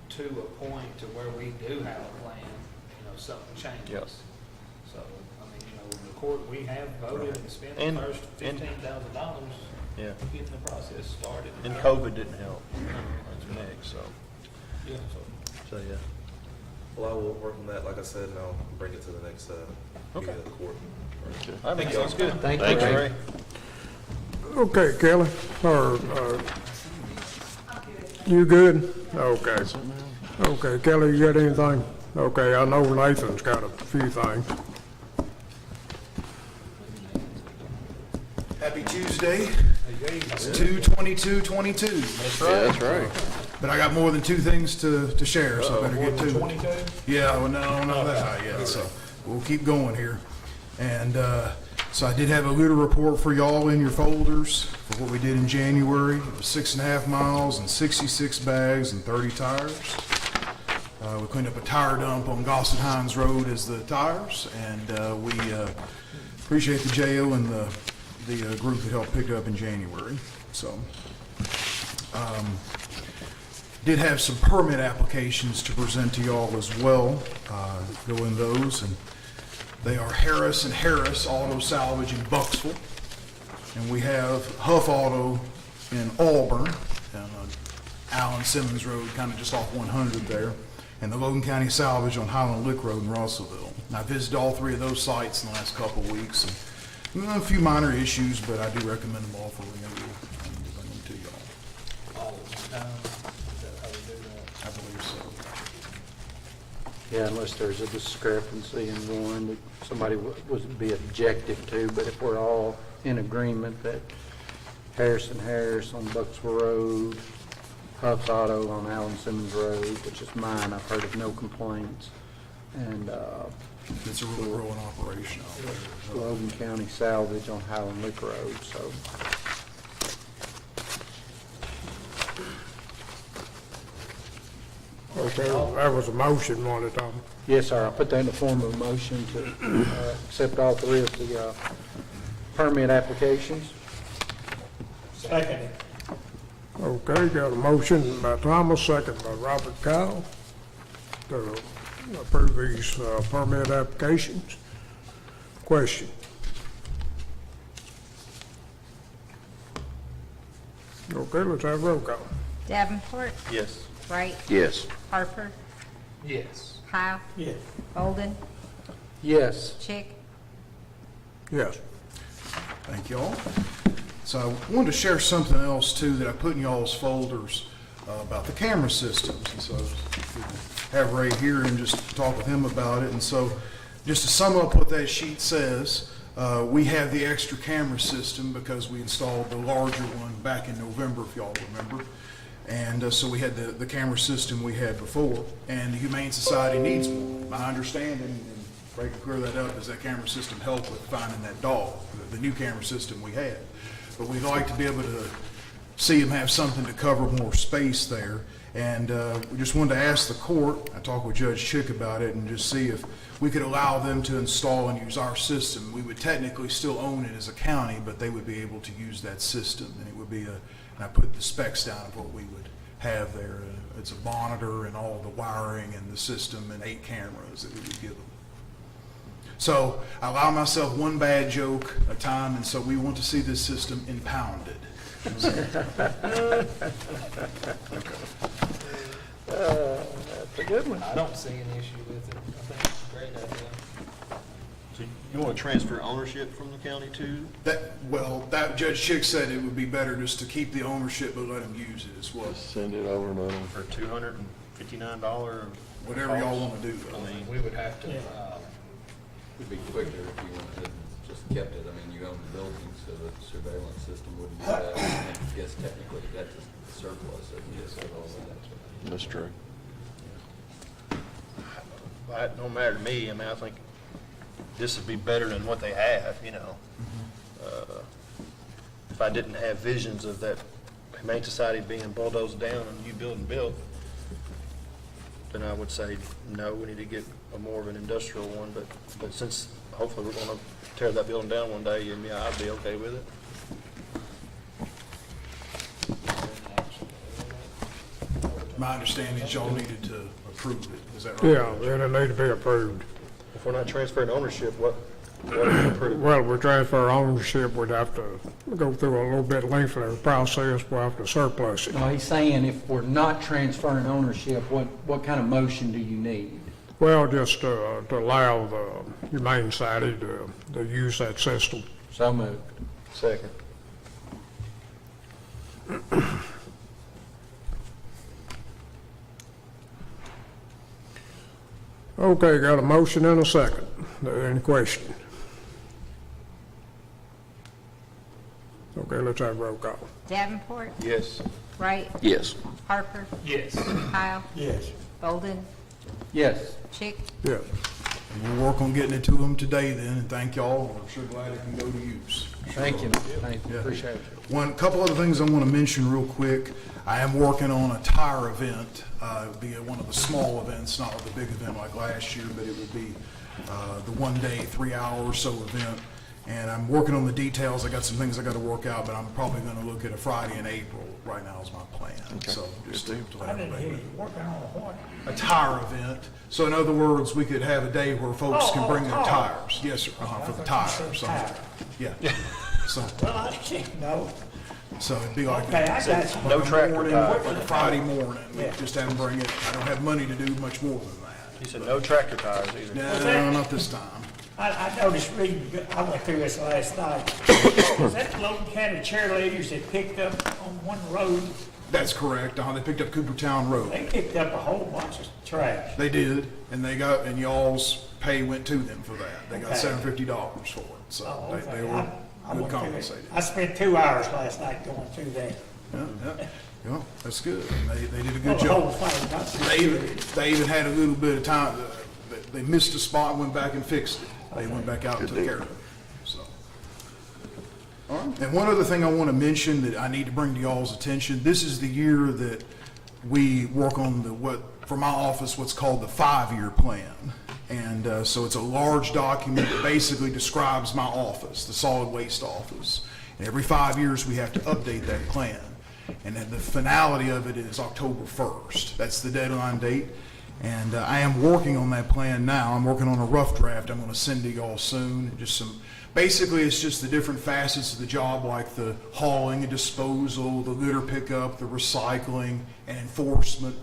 to a point to where we do have a plan, you know, something changes. Yep. So, I mean, you know, the court, we have voted and spent the And- first $15,000 Yeah. getting the process started. And COVID didn't help. That's next, so, Yeah, so. yeah. Well, I will work on that, like I said, and I'll bring it to the next, meeting of the court. I think sounds good. Thank you, Thanks, Ray. Ray. Okay, Kelly, or, you good? Okay. Okay, Kelly, you got anything? Okay, I know Nathan's got a few things. Happy Tuesday. It's 2/22/22. That's right. Yeah, that's right. But I got more than 2 things to share, so I better get to it. 22? Yeah, well, no, that's not yet, so we'll keep going here. And so I did have a little report for y'all in your folders for what we did in January. It was 6.5 miles and 66 bags and 30 tires. We cleaned up a tire dump on Gossett Hines Road as the tires, and we appreciate the jail and the group that helped pick up in January. So, did have some permit applications to present to y'all as well. Go in those, and they are Harris and Harris Auto Salvage in Bucksville, and we have Huff Auto in Auburn, and Allen Simmons Road, kind of just off 100 there, and the Logan County Salvage on Highland Lick Road in Russellville. And I visited all 3 of those sites in the last couple of weeks, and a few minor issues, but I do recommend them all for renewal, and we'll bring them to y'all. All at one time? Is that how we do that? I believe so. Yeah, unless there's a discrepancy in one that somebody would be objective to, but if we're all in agreement that Harris on Bucksville Road, Huff's Auto on Allen Simmons Road, which is mine, I've heard of no complaints, and It's a really growing operation out there. Logan County Salvage on Highland Lick Road, so. Okay, that was a motion, one at a time. Yes, sir, I'll put that in the form of a motion to accept all 3 of the permit applications. Second. Okay, got a motion by Thomas, second by Robert Kyle, to approve these permit applications. Question? Okay, let's have a roll call. Davenport, Yes. Wright, Yes. Harper, Yes. Kyle, Yes. Bolden, Yes. Chick. Yes. Thank y'all. So I wanted to share something else too that I put in y'all's folders about the camera systems. And so have Ray here and just talk with him about it. And so just to sum up what that sheet says, we have the extra camera system because we installed the larger one back in November, if y'all remember. And so we had the camera system we had before, and the Humane Society needs one. My understanding, and Ray can clear that up, is that camera system helped with finding that dog, the new camera system we had. But we'd like to be able to see them have something to cover more space there. And we just wanted to ask the court, I talked with Judge Chick about it, and just see if we could allow them to install and use our system. We would technically still own it as a county, but they would be able to use that system. And it would be and I put the specs down of what we would have there. It's a monitor and all the wiring and the system and 8 cameras that we would give them. So I allow myself one bad joke a time, and so we want to see this system impounded. That's a good one. I don't see an issue with it. I think it's a great idea. So you want to transfer ownership from the county to? That Judge Chick said it would be better just to keep the ownership but let them use it as well. Send it over to them. For $259? Whatever y'all want to do. I mean, we would have to, It'd be quicker if you went ahead and just kept it. I mean, you own the building, so the surveillance system wouldn't be that. I guess technically that's a surplus, I guess, of all that. That's true. It don't matter to me. I mean, I think this would be better than what they have, you know. If I didn't have visions of that Humane Society being bulldozed down and a new building built, then I would say, no, we need to get more of an industrial one, but since hopefully we're gonna tear that building down one day, and yeah, I'd be okay with it. My understanding is y'all needed to approve it, is that right? Yeah, then it need to be approved. If we're not transferring ownership, what are we approving? Well, we transfer ownership, we'd have to go through a little bit lengthier process, we'll have to surplus it. No, he's saying if we're not transferring ownership, what kind of motion do you need? Well, just to allow the Humane Society to use that system. So moved. Second. Okay, got a motion and a second. Any question? Okay, let's have a roll call. Davenport, Yes. Wright, Yes. Harper, Yes. Kyle, Yes. Bolden, Yes. Chick. Yes. And we'll work on getting it to them today then, and thank y'all. We're sure glad it can go to use. Thank you. Thank you. Yeah. Appreciate it. Couple other things I want to mention real quick. I am working on a tire event. It'd be one of the small events, not the big event like last year, but it would be the 1 day, 3 hour or so event. And I'm working on the details. I got some things I got to work out, but I'm probably going to look at a Friday in April. Right now is my plan. So just to let I didn't everybody hear know. you working on what? A tire event. So in other words, we could have a day where folks can bring their tires. Yes, sir, for the tires. Yeah. So, Well, I can't know. so it'd be like. Okay, I got you. No tractor morning, tires. like a Friday morning. We Yeah. just have them bring it. I don't have money to do much more than that. He said no tractor tires either. No, not this time. I noticed reading, I went through this last night. Was that the Logan County cheerleaders that picked up on one road? That's correct. They picked up Coopertown Road. They picked up a whole bunch of trash. They did, and y'all's pay went to them for that. They got Okay. $750 for it, so Oh, okay. they were I good went through it. compensated. I spent 2 hours last night going through that. Yeah, that's good. They did a Well, good the whole job. thing, not just They even had a little bit of time, they missed a spot and went back and fixed it. They went back out and took care of it, so. All right. And one other thing I want to mention that I need to bring to y'all's attention, this is the year that we work on for my office, what's called the 5-year plan. And so it's a large document that basically describes my office, the solid waste office. And every 5 years, we have to update that plan. And then the finality of it is October 1st. That's the deadline date. And I am working on that plan now. I'm working on a rough draft I'm going to send to y'all soon. Basically, it's just the different facets of the job, like the hauling and disposal, the litter pickup, the recycling, and enforcement.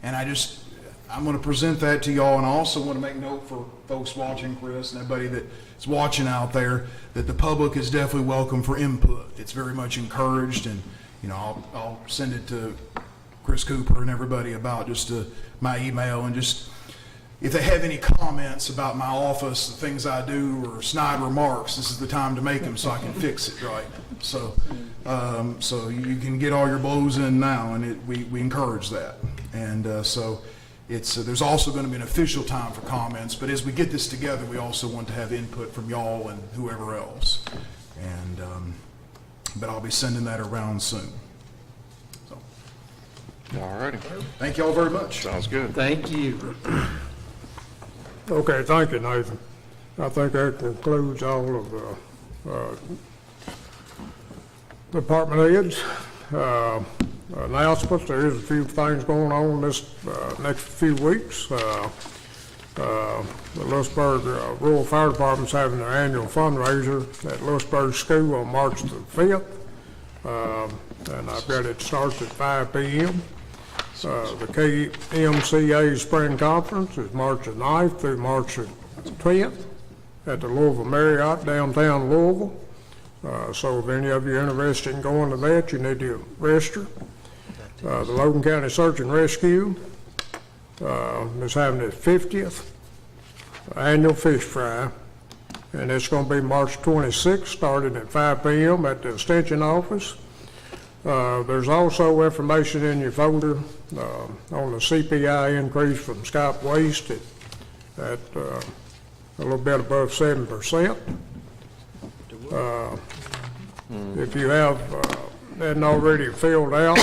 And I'm going to present that to y'all, and I also want to make note for folks watching, Chris, and everybody that's watching out there, that the public is definitely welcome for input. It's very much encouraged, and I'll send it to Chris Cooper and everybody about just my email, and just if they have any comments about my office, the things I do, or snide remarks, this is the time to make them so I can fix it, right? So you can get all your blows in now, and we encourage that. And so there's also going to be an official time for comments, but as we get this together, we also want to have input from y'all and whoever else. And but I'll be sending that around soon. So, All righty. thank y'all very much. Sounds good. Thank you. Okay, thank you, Nathan. I think that concludes all of the department heads. Announcements, there is a few things going on this next few weeks. The Lewisburg Rural Fire Department's having their annual fundraiser at Lewisburg School on March the 5th. And I've got it starts at 5 p.m. The KMCA Spring Conference is March the 9th through March the 10th at the Louisville Marriott, downtown Louisville. So if any of you are interested in going to that, you need to register. The Logan County Search and Rescue is having its 50th annual fish fry, and it's going to be March 26th, starting at 5 p.m. at the Extension Office. There's also information in your folder on the CPI increase from Scott Waste at a little bit above 7%. If you hadn't already filled out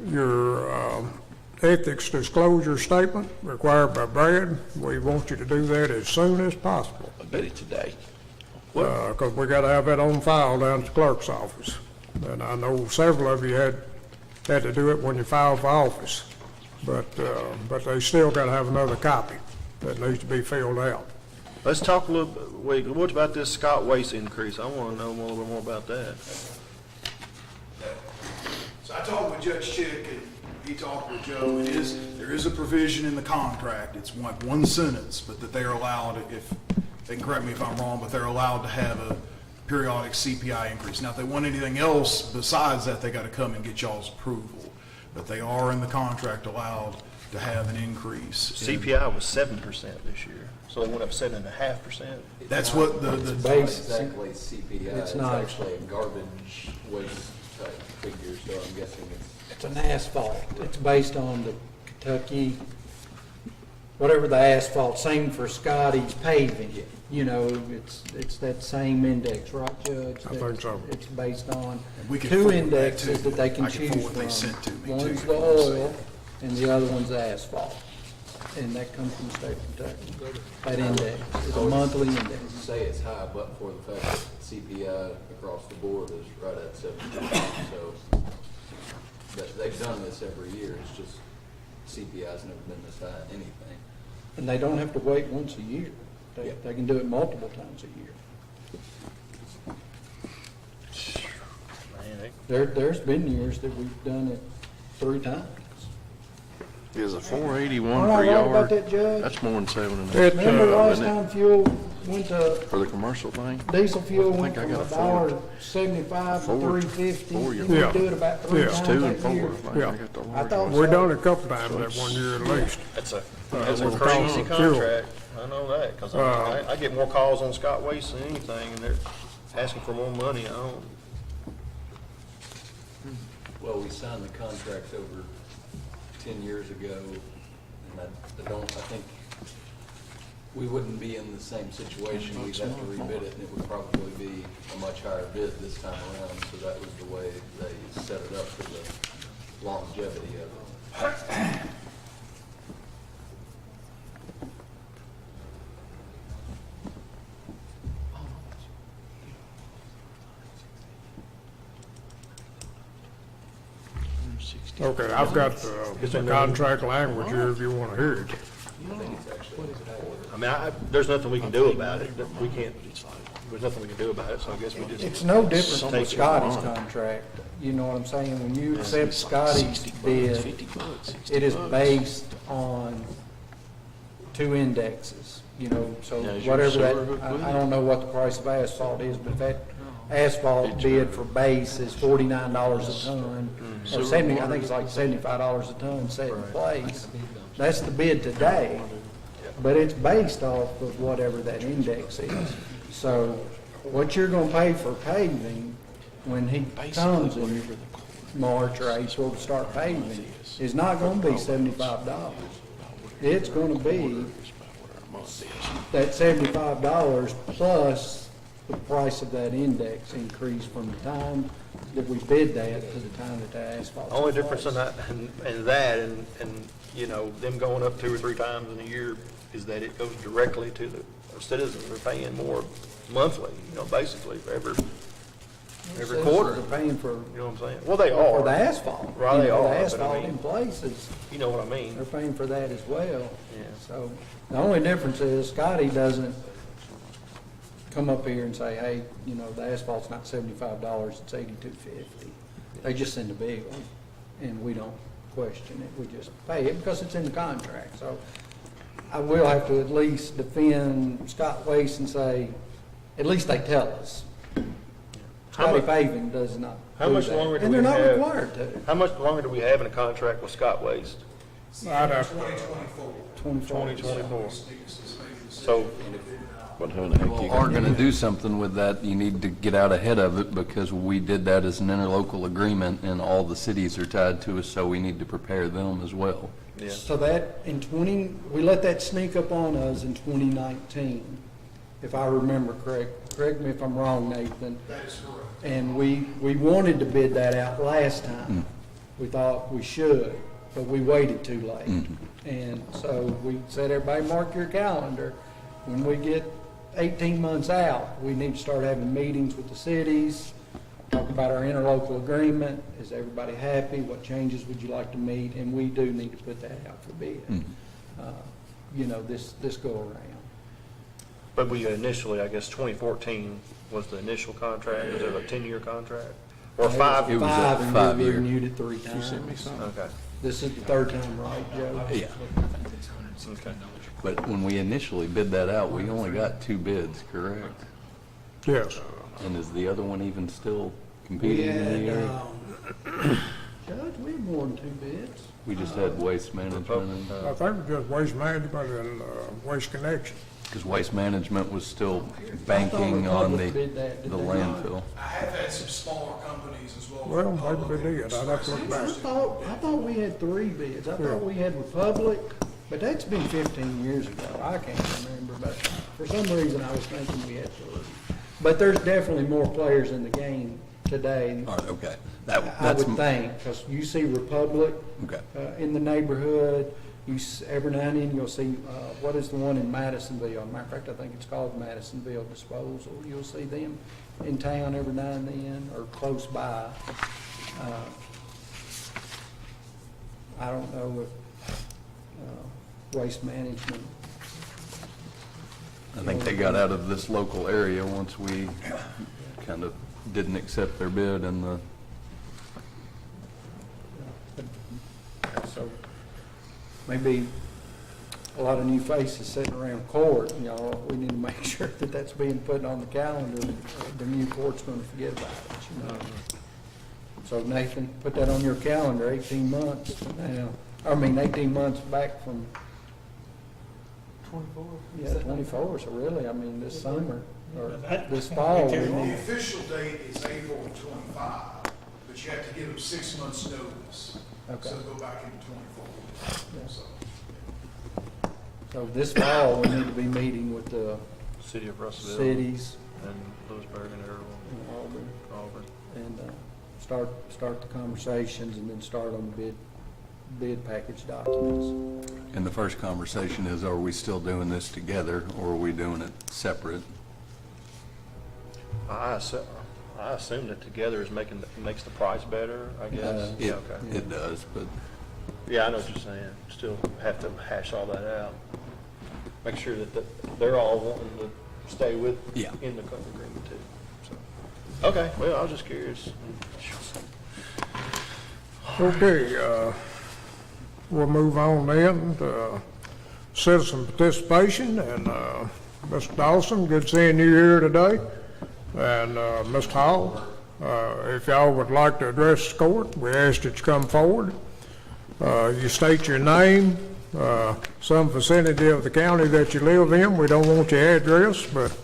your ethics disclosure statement required by Brad. We want you to do that as soon as possible. I'll get it today. Because we gotta have that on file down at the clerk's office. And I know several of you had to do it when you filed for office. But they still gotta have another copy that needs to be filled out. Let's talk a little bit, wait, what about this Scott Waste increase? I want to know a little bit more about that. So I talked with Judge Chick, and he talked with Joe. There is a provision in the contract, it's like one sentence, but that they are allowed, if, they can correct me if I'm wrong, but they're allowed to have a periodic CPI increase. Now, if they want anything else besides that, they gotta come and get y'all's approval. But they are in the contract allowed to have an increase. CPI was 7% this year, so it went up 7.5%. That's what the It's not base- exactly CPI, it's it's not. actually a garbage waste type figure, so I'm guessing It's an asphalt. It's based on the Kentucky, whatever the asphalt, same for Scotty's paving. You know, it's that same index, right, Judge? I think so. It's based on we can two forward that indexes too. that they can I can choose forward what from. they sent to me, too, One's if the you wanna see oil, it. and the other one's the asphalt. And that comes from the state of Kentucky. That index, it's a monthly index. you say it's high, but for the fact that CPI across the board is right at 7%, so they've done this every year, it's just CPI's never been this high in anything. And they don't have to wait once a year. They, Yep. they can do it multiple times a year. There's been years that we've done it 3 times. Is a Am 481 I per right about yard? that, Judge? That's more than 7.5. It, Remember last isn't it? time fuel went to, For the commercial thing? diesel fuel I went think I from got a $1.75 to four- $3.50? four Didn't year. we do it about 3 Yeah. times It's 2 and that 4. year? I think Yeah. I got the I large thought one. we done it a couple times that one year at least. That's a with crazy fuel. contract, I know that, because I get more calls on Scott Waste than anything, and they're asking for more money, I don't. Well, we signed the contract over 10 years ago, and I think we wouldn't be in the same situation. We'd have to rebid it, and it would probably be a much higher bid this time around, so that was the way they set it up for the longevity of it. Okay, I've got the contract language here if you want to hear it. I mean, there's nothing we can do about it, we can't, there's nothing we can do about it, so I guess we just. It's no different from Take it. Scotty's contract. You know what I'm saying? When you accept Scotty's bid, it is based on 2 indexes, you know, so Now, is your whatever sewer that, included? I don't know what the price of asphalt is, but that asphalt bid for base is $49 a ton, or 70, I think it's like $75 a ton set in place. That's the bid today, but it's based off of whatever that index is. So what you're gonna pay for paving, when he comes in March or April to start paving, is not gonna be $75. It's gonna be that $75 plus the price of that index increase from the time that we bid that to the time that the asphalt's in Only place. difference in that, and, you know, them going up 2 or 3 times in a year is that it goes directly to the citizens. They're paying more monthly, you know, basically, every Citizens quarter. are paying for, You know what I'm saying? Well, they are. for the asphalt. Right, You they know, are, The but I asphalt mean- in place is, You know what I mean? they're paying for that as well. Yeah. So the only difference is Scotty doesn't come up here and say, hey, you know, the asphalt's not $75, it's $82.50. They just send a big one, and we don't question it. We just pay it because it's in the contract. So I will have to at least defend Scott Waste and say, at least they tell us. How Scotty much- Paving does not How do much that. longer do And we they're not have? required to. How much longer do we have in a contract with Scott Waste? I'd have to- 2024. So, But who the heck Well, you are gonna gonna do something with that, you need to get out ahead of it, because we did that as an interlocal agreement, and all the cities are tied to us, so we need to prepare them as well. yeah. So that, we let that sneak up on us in 2019, if I remember correct. Correct me if I'm wrong, Nathan. That is correct. And we wanted to bid that out last time. We thought we should. but we waited too late. And so we said, everybody mark your calendar. When we get 18 months out, we need to start having meetings with the cities, talk about our interlocal agreement. Is everybody happy? What changes would you like to meet? And we do need to put that out for bid, you know, this go around. But we initially, I guess, 2014 was the initial contract. Was it a 10-year contract? Or five? It was a and five-year. we renewed it 3 times. Okay. This is the third time, right, Joe? Yeah. Okay. But when we initially bid that out, we only got 2 bids, correct? Yes. And is the other one even still We competing in had, the area? Judge, we had more than 2 bids. We just had waste management and, I think it was just Waste Management and Waste Connection. because waste management was still I thought banking on the Republic did that, did the they not? landfill. I have had some smaller companies as well. Well, maybe they did. I'd have to look back. I thought we had 3 bids. I thought we had Republic, but that's been 15 years ago. I can't remember, but for some reason I was thinking we had 3. But there's definitely more players in the game today, All right, okay. I That's would think, because you see Republic okay. in the neighborhood. Every now and then you'll see, what is the one in Madisonville? Matter of fact, I think it's called Madisonville Disposal. You'll see them in town every now and then, or close by. I don't know if Waste Management. I think they got out of this local area once we kind of didn't accept their bid and the, So maybe a lot of new faces sitting around court, you know, we need to make sure that that's being put on the calendar. The new court's going to forget about it, you know. So Nathan, put that on your calendar, 18 months now. 18 months back from, 24. yeah, 24, so really, I mean, this summer, or That- this fall, we Okay. The need, official date is April 25, but you have to give them 6 months' notice. Okay. So go back into 24. Yeah. So, so this fall, we need to be meeting with the City of Russellville. cities, And Lewisburg and everyone. Auburn, Auburn. and start the conversations and then start on the bid package documents. and the first conversation is, are we still doing this together or are we doing it separate? I assume that together is makes the price better, I guess. It, Yeah, okay. it does, but Yeah, I know what you're saying. Still have to hash all that out. Make sure that they're all wanting to stay with, Yeah. in the agreement too. So, okay, well, I was just curious. Okay, we'll move on then to citizen participation, and Mr. Dawson, good seeing you here today, and Mr. Hall, if y'all would like to address the court, we ask that you come forward. You state your name, some vicinity of the county that you live in. We don't want your address, but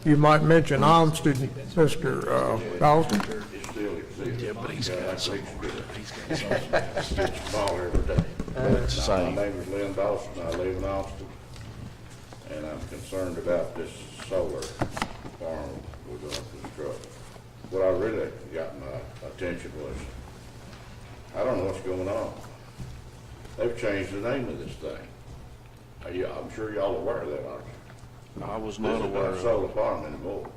you might mention Olmsted, Mr. Dawson. Yeah, but he's got some. It's small every day. My name is Lynn Dawson, I live in Austin, and I'm concerned about this solar farm we're going to construct. What I really got my attention was, I don't know what's going on. They've changed the name of this thing. I'm sure y'all aware of that, aren't you? I was not aware This is not of it. solar farm anymore.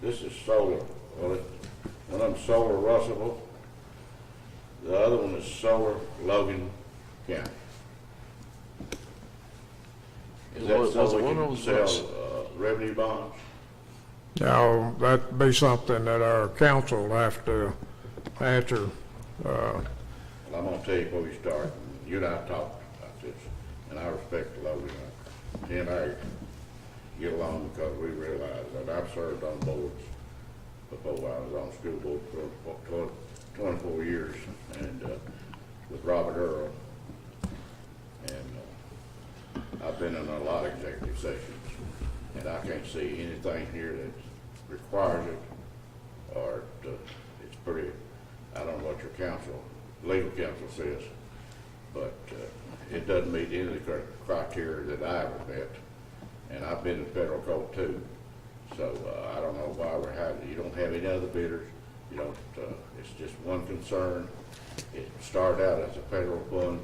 This is solar, well, one of them's solar Russellville, the other one is solar Logan County. Is that Was so we one of can those sell, revenue bonds? Now, that'd be something that our council will have to answer. Well, I'm gonna tell you before we start, you and I talked about this, and I respect Logan. He and I get along because we realize that I've served on boards before. I was on school board for 24 years, and with Robert Earl, and I've been in a lot of executive sessions, and I can't see anything here that requires it, or it's pretty, I don't know what your legal counsel says, but it doesn't meet any of the criteria that I ever met, and I've been in federal court too, so I don't know why we're having, you don't have any other bidders, You know, it's just one concern. It started out as a federal fund,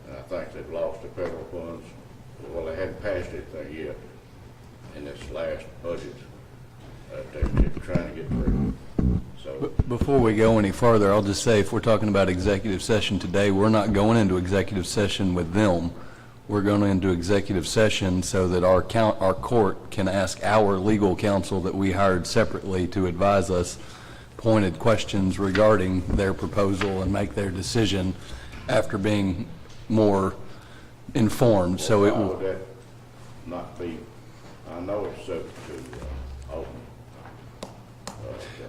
and I think they've lost the federal funds. Well, they hadn't passed anything yet in this last budget. They're trying to get through. So, Before we go any further, I'll just say, if we're talking about executive session today, we're not going into executive session with them. We're going into executive session so that our court can ask our legal counsel that we hired separately to advise us pointed questions regarding their proposal and make their decision after being more informed. So it why will. would that not be, I know it's subject to open.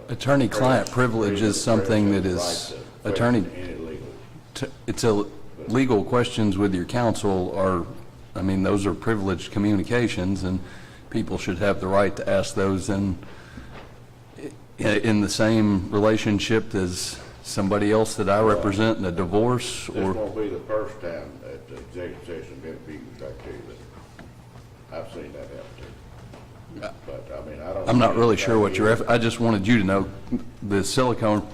Attorney-client privilege is something that is it's a legal questions with your counsel are, I mean, those are privileged communications, and people should have the right to ask those in the same relationship as somebody else that I represent in a divorce. This Or won't be the first time that the executive session been abused, I tell you that. I've seen that happen too. But, I mean, I don't. I'm not really sure what you're, I just wanted you to know the Silicon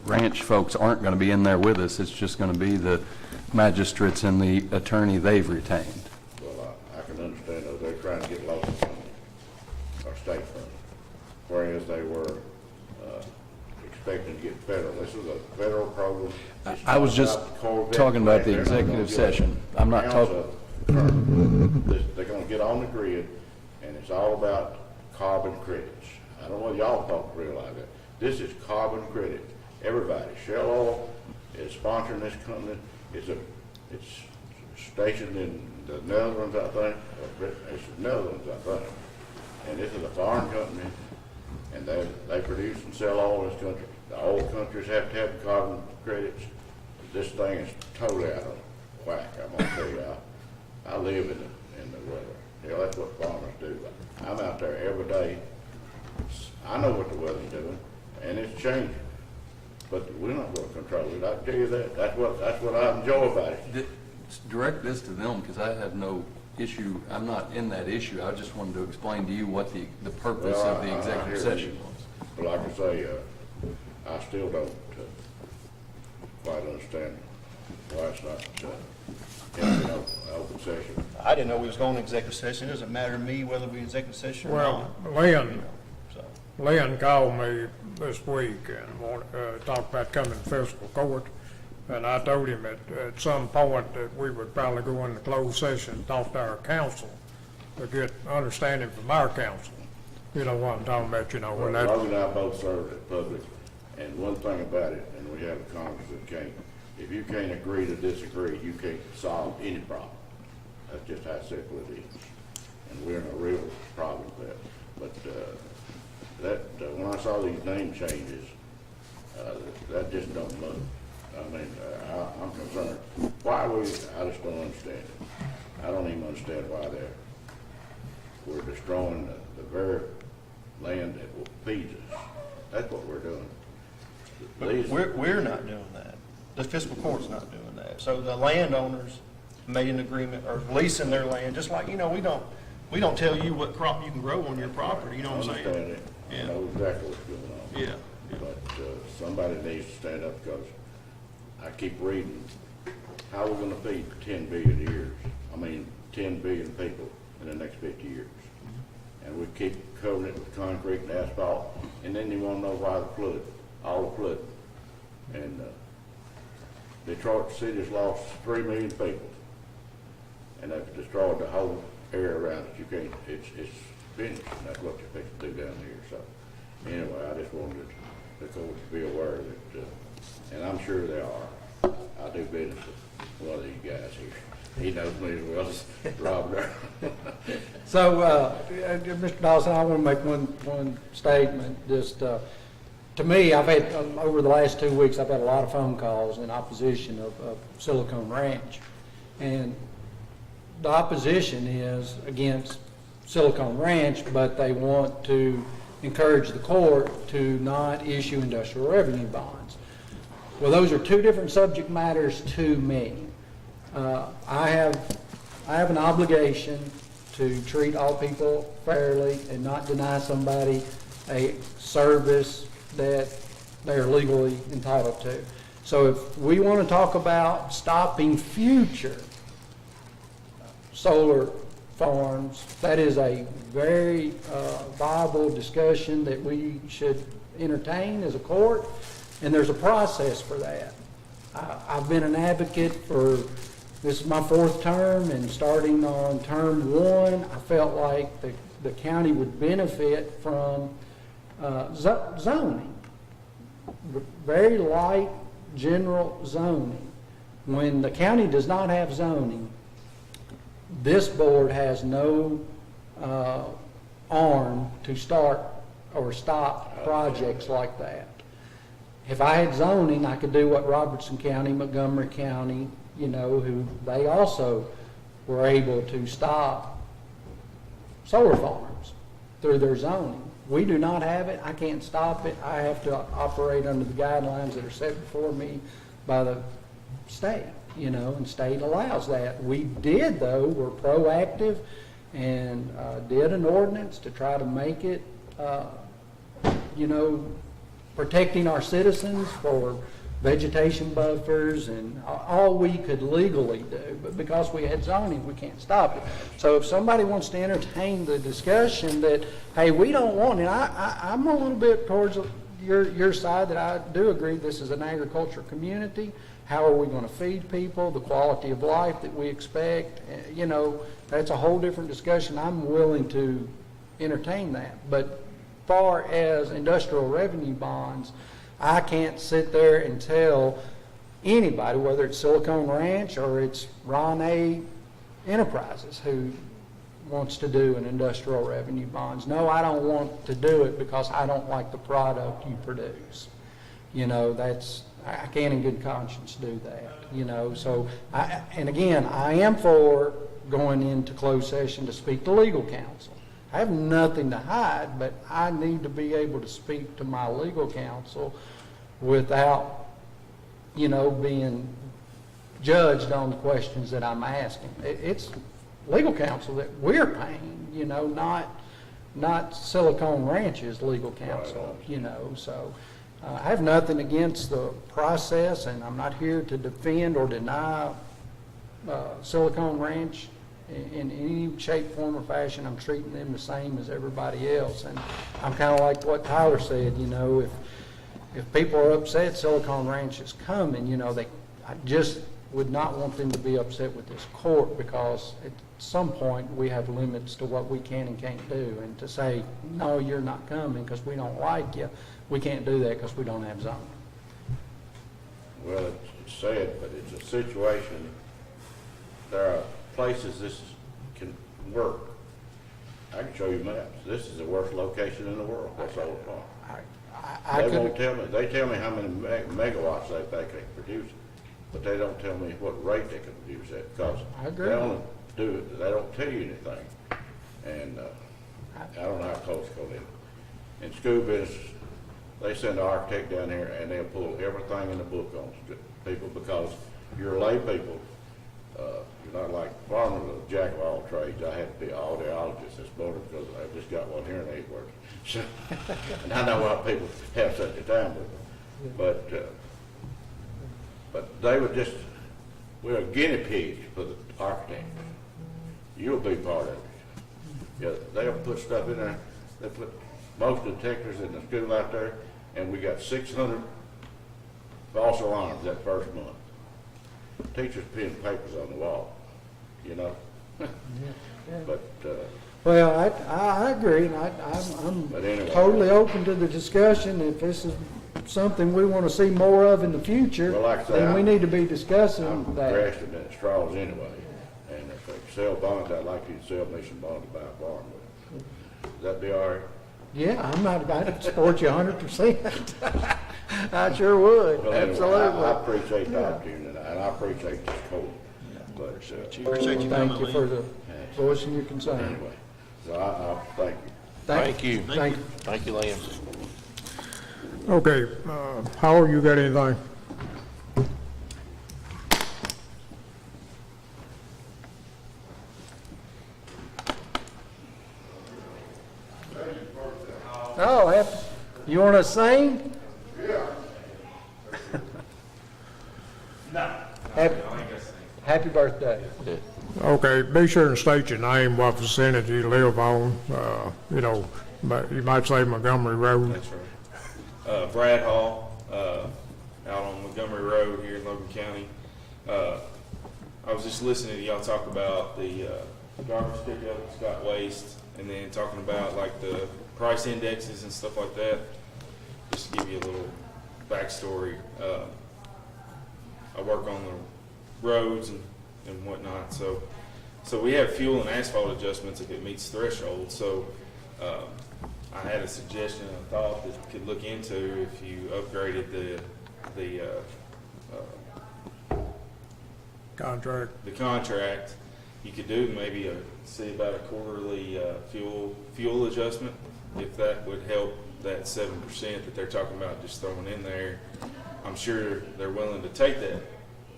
Ranch folks aren't going to be in there with us. It's just going to be the magistrates and the attorney they've retained. Well, I can understand though, they're trying to get local funding or state funding, whereas they were expecting to get federal. This is a federal program. I was just talking about the executive session. I'm not talking. They're going to get on the grid, and it's all about carbon credits. I don't know whether y'all folks realize that. This is carbon credit. Everybody, Shell Oil is sponsoring this company. It's stationed in the Netherlands, I think. It's the Netherlands, I think. And this is a foreign company, and they produce and sell oil in this country. The oil countries have to have carbon credits. This thing is totally out of whack. I'm gonna tell you, I live in the weather. You know, that's what farmers do. I'm out there every day. I know what the weather's doing, and it's changing. But we're not going to control it. I tell you that. That's what I enjoy about it. Direct this to them, because I have no issue. I'm not in that issue. I just wanted to explain to you what the purpose of the executive session was. But like I say, I still don't quite understand why it's not in an open session. I didn't know we was going to executive session. It doesn't matter to me whether we executive session or Well, not. Lynn called me this week and talked about coming to fiscal court, and I told him at some point that we would probably go into closed session, talk to our counsel to get understanding from our counsel. You know what I'm talking about, you know. Well, when that, Logan and I both served at public, and one thing about it, and we have a Congress that can't, if you can't agree to disagree, you can't solve any problem. That's just how simple it is. And we're in a real problem with that. But when I saw these name changes, that just don't look. I mean, I'm concerned. Why I just don't understand it. I don't even understand why we're destroying the very land that will feed us. That's what we're doing. But we're not doing that. The fiscal court's not doing that. So the landowners made an agreement, or leasing their land, just like, you know, we don't tell you what crop you can grow on your property, you know what I'm saying? I understand it. Yeah. I know exactly what's going on. Yeah. But somebody needs to stand up, because I keep reading, how are we going to feed 10 billion years? I mean, 10 billion people in the next 50 years. And we keep covering it with concrete and asphalt, and then you want to know why all the flood. And Detroit City has lost 3 million people, and they've destroyed the whole area around it. You can't, it's finished, and that's what you're fixing to do down here. So anyway, I just wanted the court to be aware that, and I'm sure they are. I do business with one of these guys here. He knows me as well as Robert. So, Mr. Dawson, I want to make one statement. Just to me, I've had over the last 2 weeks, I've had a lot of phone calls in opposition of Silicon Ranch, and the opposition is against Silicon Ranch, but they want to encourage the court to not issue industrial revenue bonds. Well, those are two different subject matters to me. I have an obligation to treat all people fairly and not deny somebody a service that they're legally entitled to. So if we want to talk about stopping future solar farms, that is a very viable discussion that we should entertain as a court, and there's a process for that. I've been an advocate for, this is my 4th term, and starting on term 1, I felt like the county would benefit from zoning, very light general zoning. When the county does not have zoning, this board has no arm to start or stop projects like that. If I had zoning, I could do what Robertson County, Montgomery County, who they also were able to stop solar farms through their zoning. We do not have it. I can't stop it. I have to operate under the guidelines that are set before me by the state, and state allows that. We did, though, we're proactive and did an ordinance to try to make it, protecting our citizens for vegetation buffers and all we could legally do. But because we had zoning, we can't stop it. So if somebody wants to entertain the discussion that, hey, we don't want it, I'm a little bit towards your side, that I do agree this is an agriculture community. How are we going to feed people, the quality of life that we expect? That's a whole different discussion. I'm willing to entertain that. But far as industrial revenue bonds, I can't sit there and tell anybody, whether it's Silicon Ranch or it's Ron A. Enterprises who wants to do an industrial revenue bonds. No, I don't want to do it because I don't like the product you produce. I can't in good conscience do that. So, and again, I am for going into closed session to speak to legal counsel. I have nothing to hide, but I need to be able to speak to my legal counsel without, being judged on the questions that I'm asking. It's legal counsel that we're paying, not Silicon Ranch's legal counsel, So I have nothing against the process, and I'm not here to defend or deny Silicon Ranch in any shape, form, or fashion. I'm treating them the same as everybody else. And I'm kind of like what Tyler said, if people are upset Silicon Ranch is coming, I just would not want them to be upset with this court, because at some point we have limits to what we can and can't do. And to say, no, you're not coming because we don't like you, we can't do that because we don't have zoning. Well, it's sad, but it's a situation. There are places this can work. I can show you maps. This is the worst location in the world. That's all the They won't tell me. They tell me how many megawatts they can produce, but they don't tell me what rate they can produce at, because they only do it. They don't tell you anything, and I don't know how close it goes in. In school business, they send an architect down here and they'll pull everything in the book on people, because you're lay people. You're not like farmers, a jack of all trades. I had to be an audiologist this morning because I just got one hearing aid working. So, and I know why people have such a time with them. But they would just, we're guinea pigs for the architect. You'll be part of it. Yeah, they'll put stuff in there. They put most detectors in the school out there, and we got 600 false alarms that first month. Teachers pinning papers on the wall, But well, I agree, and I'm anyway, totally open to the discussion. If this is something we want to see more of in the future, well, like I say, then we need to be discussing I'm that. grasping at straws anyway. And if they sell bonds, I'd like you to sell me some bonds to buy a farm with. Would that be all right? Yeah, I'd support you 100%. I sure would. Well, anyway, Absolutely. I appreciate the opportunity, and I appreciate this court. But Appreciate you Thank coming, you Lee. for the voicing your concern. anyway, so I thank you. Thank you. Thank you. Thank you, Liam. Okay, Howard, you got anything? Oh, you want to sing? Yeah. Happy birthday. Okay, be sure and state your name, what vicinity you live on, you know, but you might say Montgomery Road. That's right. Brad Hall, out on Montgomery Road here in Logan County. I was just listening to y'all talk about the garbage pickup, Scott Waste, and then talking about like the price indexes and stuff like that. Just to give you a little backstory, I work on the roads and whatnot, so we have fuel and asphalt adjustments if it meets threshold. So I had a suggestion, a thought that could look into if you upgraded the contract, you could do maybe see about a quarterly fuel adjustment, if that would help that 7% that they're talking about just throwing in there. I'm sure they're willing to take that,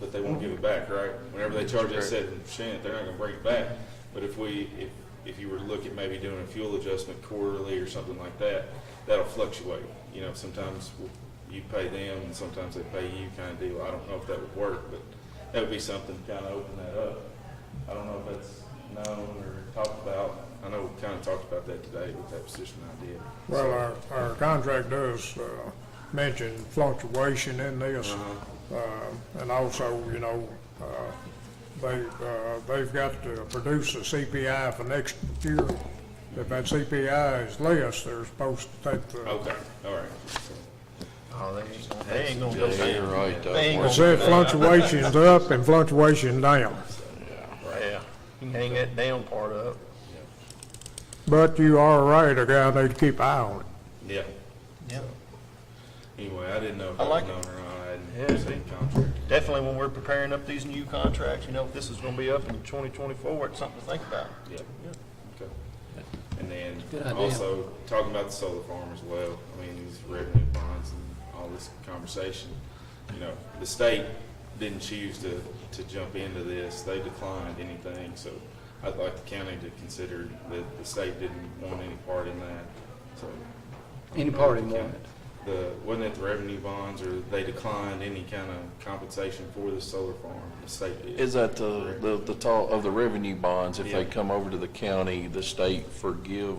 but they won't give it back, right? Whenever they charge that 7%, they're not going to bring it back. But if you were to look at maybe doing a fuel adjustment quarterly or something like that, that'll fluctuate. You know, sometimes you pay them and sometimes they pay you, kind of deal. I don't know if that would work, but that would be something to kind of open that up. I don't know if that's known or talked about. I know we kind of talked about that today, but that was just an idea. Well, our contract does mention fluctuation in this, and also, you know, they've got to produce a CPI for next year. If that CPI is less, they're supposed to take the. Okay, all right. Oh, they ain't gonna go down. You're right, though. It said fluctuations up and fluctuation down. Yeah, you can hang that down part up. But you are right, a guy needs to keep an eye on it. Yeah. Yeah. Anyway, I didn't know if I that like was it. known or not. I hadn't seen the contract. Definitely when we're preparing up these new contracts, you know, if this is gonna be up in 2024, it's something to think about. Yeah. Okay. And then Good idea. also talking about the solar farm as well. I mean, these revenue bonds and all this conversation. You know, the state didn't choose to jump into this. They declined anything. So I'd like the county to consider that the state didn't want any part in that. So Any part in what? wasn't it the revenue bonds, or they declined any kind of compensation for the solar farm? The state did. Is that the talk of the revenue bonds? If Yeah. they come over to the county, the state forgive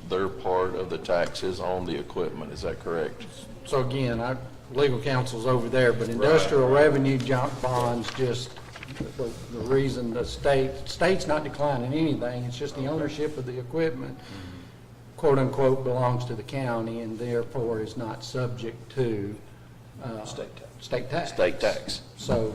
their part of the taxes on the equipment, is that correct? So again, our legal counsel's over there, but industrial revenue bonds, just the reason the state's not declining anything, it's just the ownership of the equipment, quote unquote, belongs to the county and therefore is not subject to state tax. State tax. So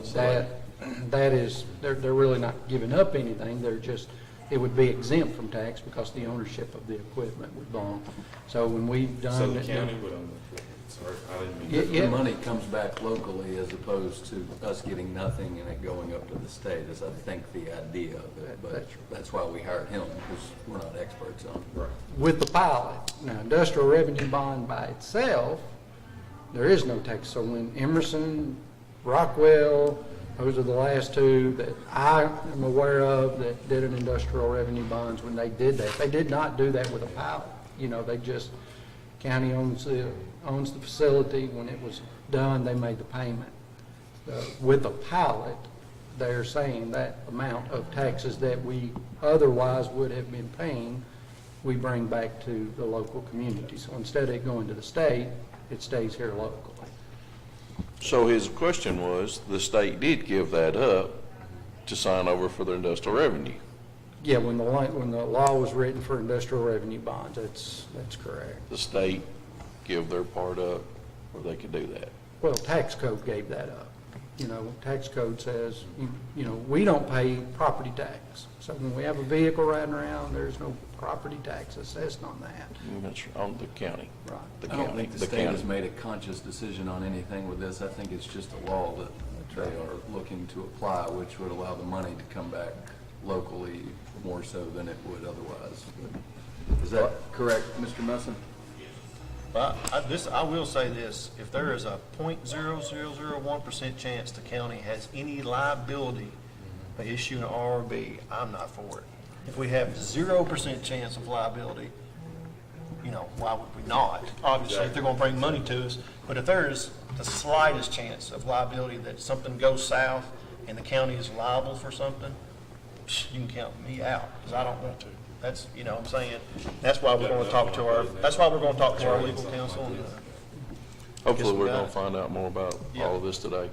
that is, they're really not giving up anything, they're just, it would be exempt from tax because the ownership of the equipment would belong. So when we've done. So the county would own the equipment. Sorry, I didn't mean to. The money comes back locally as opposed to us getting nothing and it going up to the state, is I think the idea of it. But that's why we hired him, because we're not experts on it. Right. With the pilot. Now, industrial revenue bond by itself, there is no tax. So when Emerson, Rockwell, those are the last two that I am aware of that did an industrial revenue bonds when they did that. They did not do that with a pilot. You know, they just, county owns the facility. When it was done, they made the payment. With a pilot, they're saying that amount of taxes that we otherwise would have been paying, we bring back to the local community. So instead of it going to the state, it stays here locally. So his question was, the state did give that up to sign over for their industrial revenue. Yeah, when the law was written for industrial revenue bonds, that's correct. The state give their part up, or they could do that. Well, tax code gave that up. You know, tax code says, you know, we don't pay property tax. So when we have a vehicle riding around, there's no property tax assessed on that. That's on the county. Right. The I don't county, think the the state has county. made a conscious decision on anything with this. I think it's just a law that they are looking to apply, which would allow the money to come back locally more so than it would otherwise. Is that correct, Mr. Musson? But I will say this, if there is a 0.0001% chance the county has any liability by issuing an RRB, I'm not for it. If we have 0% chance of liability, you know, why would we not? Obviously, if they're gonna bring money to us, but if there is the slightest chance of liability that something goes south and the county is liable for something, you can count me out, because I don't want to. That's, you know what I'm saying? That's why we're gonna talk to our, legal counsel. And, Hopefully, we're got gonna it. find out more about all of this today,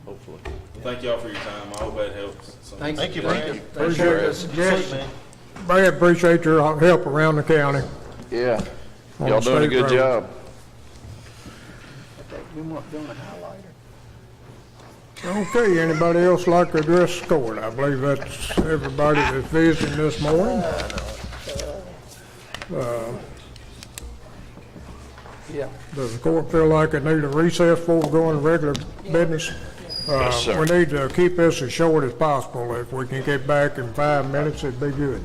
hopefully. Thank y'all for your time. I hope that helps. Thank you, Brad. Appreciate it. Sweet, Yes. man. Brad, appreciate your help around the county. Yeah, On y'all the doing a state good road. job. We want doing a highlighter. Okay, anybody else like to address the court? I believe that's everybody that's visiting this morning. Yeah. Does the court feel like it need a recess before we go into regular business? Yes, sir. We need to keep this as short as possible. If we can get back in 5 minutes, it'd be good.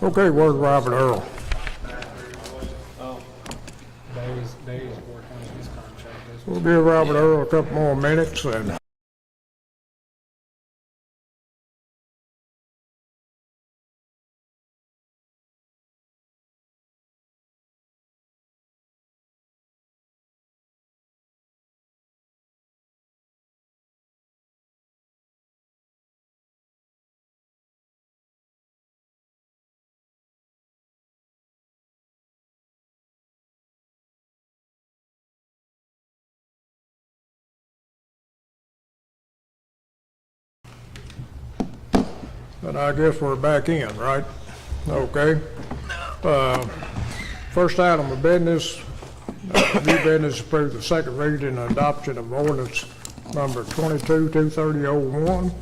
Okay, where's Robert Earl? Barry's working on his contract. We'll give Robert Earl a couple more minutes and I guess we're back in, right? Okay. First item of business, new business approved the second reading and adoption of ordinance number 22-230-01,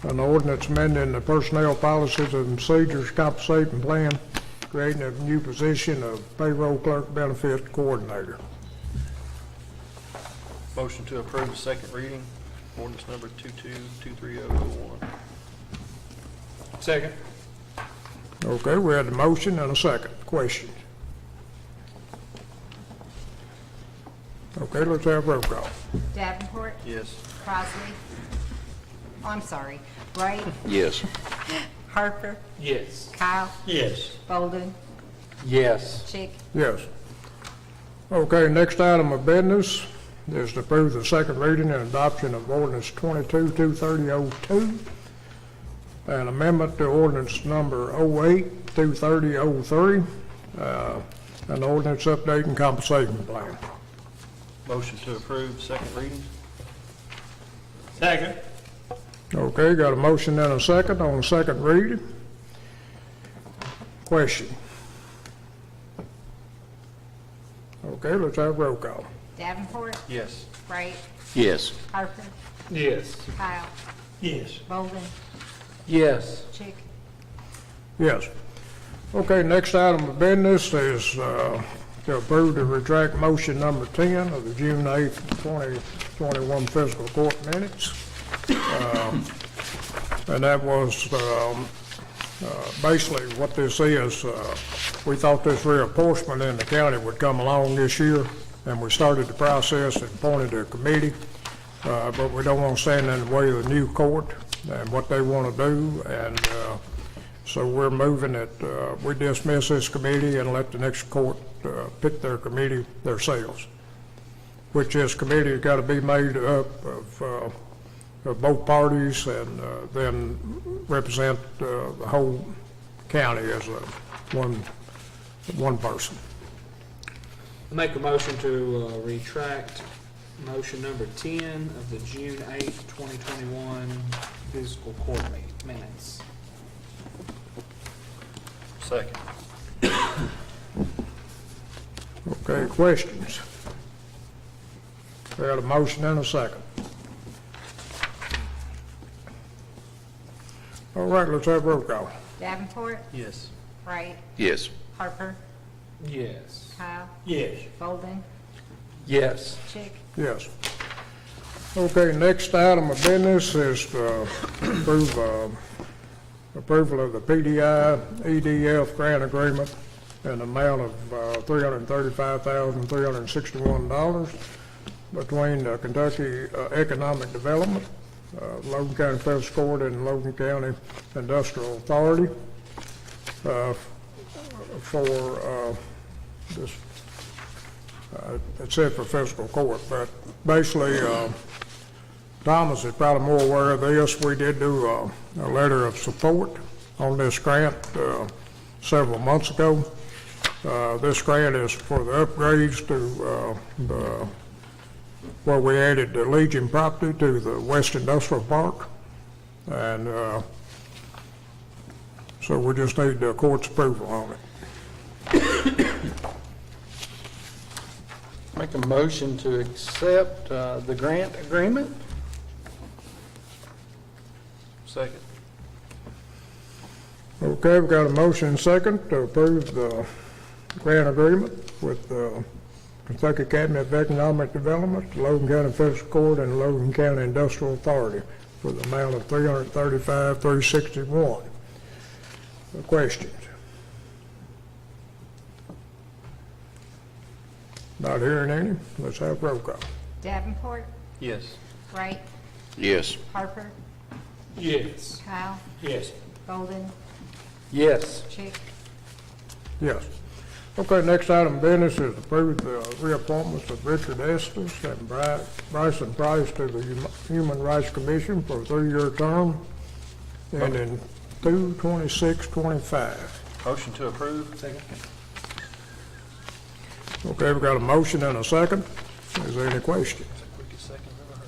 an ordinance amending the personnel policies and procedures compensation plan, creating a new position of payroll clerk benefits coordinator. Motion to approve the second reading, ordinance number 22-230-01. Second. Okay, we had the motion and a second. Question? Okay, let's have roll call. Davenport, Yes. Crosby, oh, I'm sorry, Wright, Yes. Harper, Yes. Kyle, Yes. Bolden, Yes. Chick, Yes. Okay, next item of business is to approve the second reading and adoption of ordinance 22-230-02, an amendment to ordinance number 08-230-03, an ordinance updating compensation plan. Motion to approve second reading. Second. Okay, got a motion and a second on the second reading. Question? Okay, let's have roll call. Davenport, Yes. Wright, Yes. Harper, Yes. Kyle, Yes. Bolden, Yes. Chick, Yes. Okay, next item of business is to approve to retract motion number 10 of the June 8th, 2021 fiscal court minutes. And that was basically what this is. We thought this reapportionment in the county would come along this year, and we started the process and appointed a committee, but we don't want to stand in the way of the new court and what they want to do, and so we're moving it. We dismiss this committee and let the next court pick their committee themselves, which this committee has got to be made up of both parties and then represent the whole county as one person. Make a motion to retract motion number 10 of the June 8th, 2021 fiscal court minutes. Second. Okay, questions? We had a motion and a second. All right, let's have roll call. Davenport, Yes. Wright, Yes. Harper, Yes. Kyle, Yes. Bolden, Yes. Chick, Yes. Okay, next item of business is to approval of the PDI EDF grant agreement in the amount of $335,361 between Kentucky Economic Development, Logan County Fiscal Court, and Logan County Industrial Authority for this. It's it for fiscal court, but basically, Thomas is probably more aware of this. We did do a letter of support on this grant several months ago. This grant is for the upgrades to where we added the Legion property to the West Industrial Park, and so we just need the court's approval on it. Make a motion to accept the grant agreement. Second. Okay, we've got a motion and second to approve the grant agreement with Kentucky Academy of Economic Development, Logan County Fiscal Court, and Logan County Industrial Authority for the amount of $335,361. Questions? Not hearing any, let's have roll call. Davenport, Yes. Wright, Yes. Harper, Yes. Kyle, Yes. Golden, Yes. Chick, Yes. Okay, next item of business is approve the reappointments of Richard Estes and Bryson Price to the Human Rights Commission for a 3-year term ending 2/26/25. Motion to approve. Second. Okay, we've got a motion and a second. Is there any question? Quickest second I've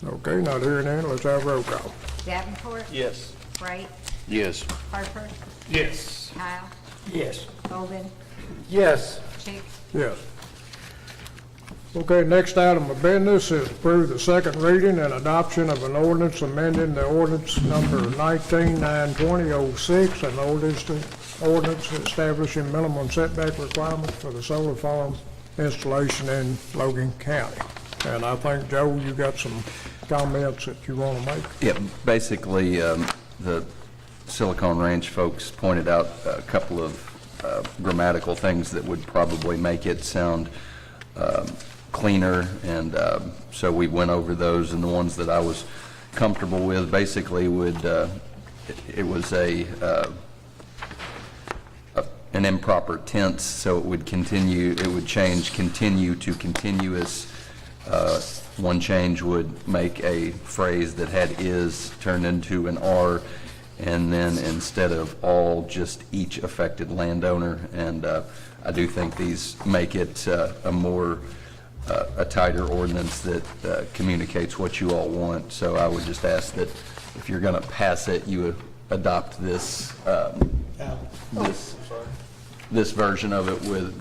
ever heard. Okay, not hearing any, let's have roll call. Davenport, Yes. Wright, Yes. Harper, Yes. Kyle, Yes. Golden, Yes. Chick, Yes. Okay, next item of business is approve the second reading and adoption of an ordinance amending the ordinance number 19-920-06 and ordinance establishing minimum setback requirements for the solar farm installation in Logan County. And I think, Joe, you got some comments that you want to make? Yeah, basically, the Silicon Ranch folks pointed out a couple of grammatical things that would probably make it sound cleaner, and so we went over those, and the ones that I was comfortable with basically would, it was an improper tense, so it would continue, it would change continue to continuous. One change would make a phrase that had is turn into an are, and then instead of all, just each affected landowner. And I do think these make it a tighter ordinance that communicates what you all want. So I would just ask that if you're going to pass it, you adopt this this version of it with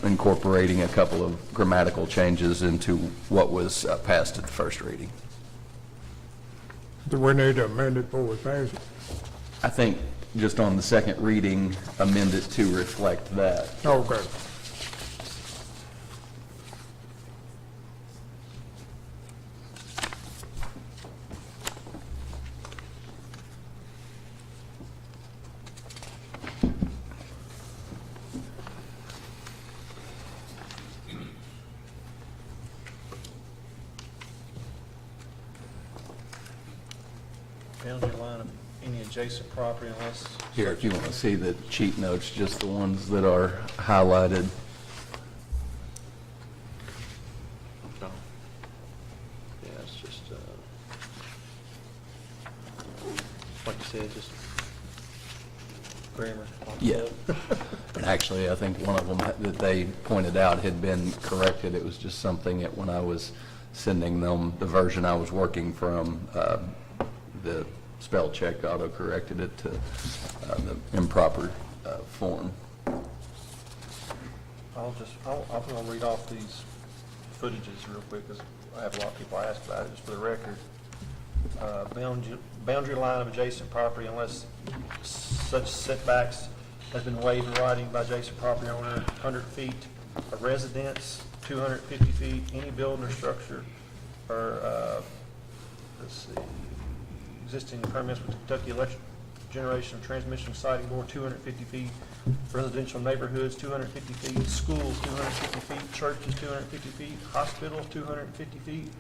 incorporating a couple of grammatical changes into what was passed at the first reading. Do we need to amend it before we pass it? I think just on the second reading, amend it to reflect that. Okay. Boundary line of any adjacent property unless. Here, if you want to see the cheat notes, just the ones that are highlighted. No. Yeah, it's just, like you said, just grammar. Yeah. And actually, I think one of them that they pointed out had been corrected. It was just something that when I was sending them the version I was working from, the spell check auto-corrected it to the improper form. I'm gonna read off these footages real quick, because I have a lot of people ask about it, just for the record. Boundary line of adjacent property unless such setbacks has been waived in writing by adjacent property owner, 100 feet. A residence, 250 feet. Any building or structure, or, let's see, existing permits with Kentucky Electric Generation Transmission Siting Board, 250 feet. Residential neighborhoods, 250 feet. Schools, 250 feet. Churches, 250 feet. Hospitals, 250 feet.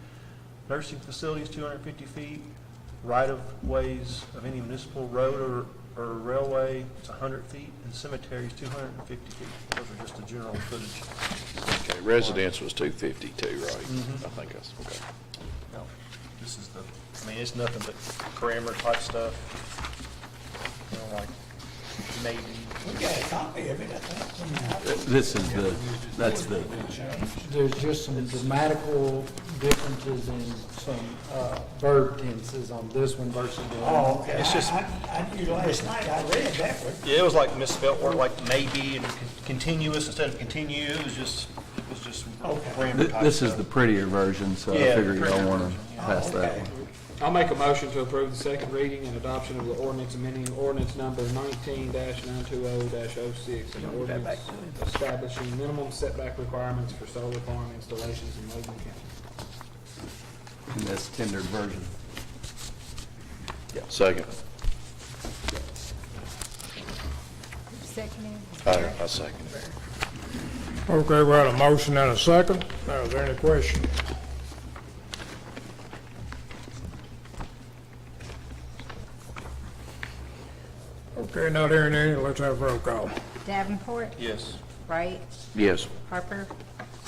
Nursing facilities, 250 feet. Right-of-ways of any municipal road or railway, it's 100 feet. And cemeteries, 250 feet. Those are just the general footage. Okay, residence was 250 too, right? Mhm. I think that's, okay. No, this is it's nothing but grammar type stuff. You know, like maybe. We got a copy of it, I think. This is that's the. There's just some grammatical differences in some verb tenses on this one versus the other. Oh, okay. It's just- I knew last night, I read that one. Yeah, it was like misspelled word, like maybe and continuous instead of continue. It was just grammar type This is stuff. the prettier version, so I Yeah, figure y'all prettier want to version, yeah. pass that okay. one. I'll make a motion to approve the second reading and adoption of the ordinance amending ordinance number 19-920-06 and ordinance establishing minimum setback requirements for solar farm installations in Logan County. In this tendered version. Second. seconded. I second it. Okay, we had a motion and a second. Now, is there any question? Okay, not hearing any, let's have roll call. Davenport, Yes. Wright, Yes. Harper,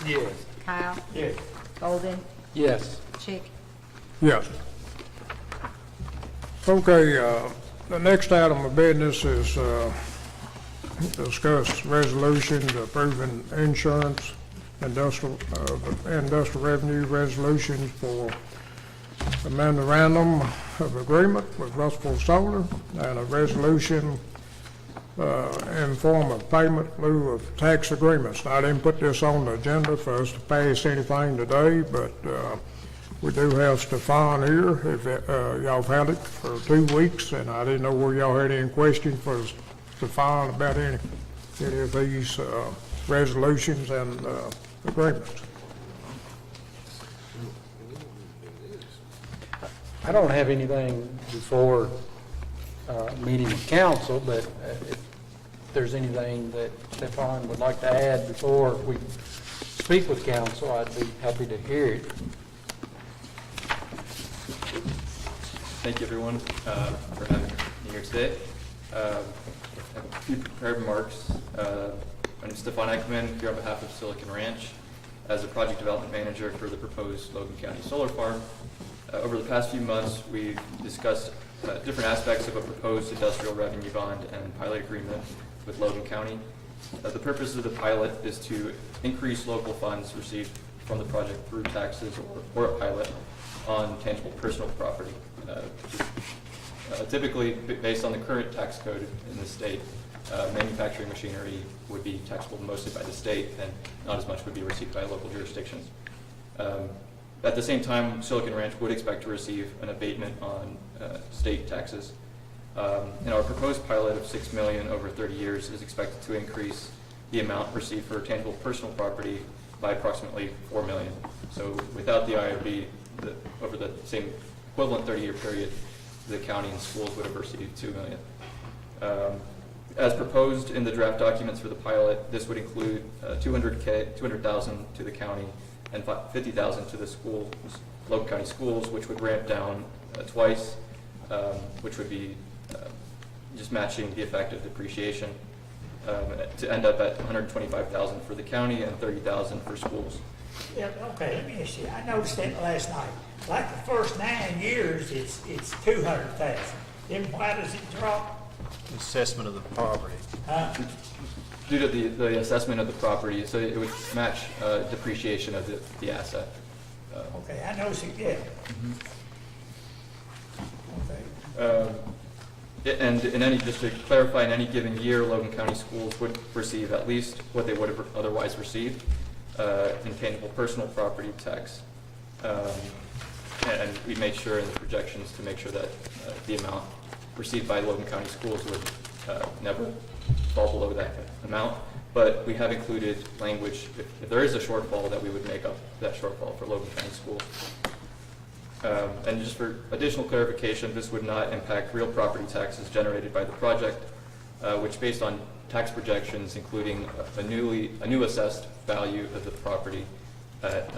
Yes. Kyle, Yes. Golden, Yes. Chick. Yes. Okay, the next item of business is discuss resolutions approving insurance, industrial revenue resolutions for a memorandum of agreement with Russell Solar and a resolution in form of payment in lieu of tax agreements. Now, I didn't put this on the agenda for us to pass anything today, but we do have Stefan here. If y'all have had it for 2 weeks, and I didn't know where y'all had any questions for Stefan about any of these resolutions and agreements. I don't have anything before meeting with council, but if there's anything that Stefan would like to add before we speak with council, I'd be happy to hear it. Thank you, everyone, for having me here today. I have a few prepared remarks. I'm Stefan Eichmann, here on behalf of Silicon Ranch as a project development manager for the proposed Logan County Solar Farm. Over the past few months, we've discussed different aspects of a proposed industrial revenue bond and pilot agreement with Logan County. The purpose of the pilot is to increase local funds received from the project through taxes or a pilot on tangible personal property. Typically, based on the current tax code in the state, manufacturing machinery would be taxable mostly by the state, and not as much would be received by local jurisdictions. At the same time, Silicon Ranch would expect to receive an abatement on state taxes. And our proposed pilot of $6 million over 30 years is expected to increase the amount received for tangible personal property by approximately $4 million. So without the IRB, over the same equivalent 30-year period, the county and schools would have received $2 million. As proposed in the draft documents for the pilot, this would include $200,000 to the county and $50,000 to the schools, Logan County schools, which would ramp down twice, which would be just matching the effect of depreciation to end up at $125,000 for the county and $30,000 for schools. Yeah, okay, let me ask you, I noticed that last night. Like the first 9 years, it's 200,000. Then why does it drop? Assessment of the property. Due to the assessment of the property, so it would match depreciation of the asset. Okay, I noticed it, yeah. Okay. And just to clarify, in any given year, Logan County schools would receive at least what they would have otherwise received in tangible personal property tax. And we made sure in the projections to make sure that the amount received by Logan County schools would never fall below that amount. But we have included language, if there is a shortfall, that we would make up that shortfall for Logan County schools. And just for additional clarification, this would not impact real property taxes generated by the project, which based on tax projections, including a new assessed value of the property at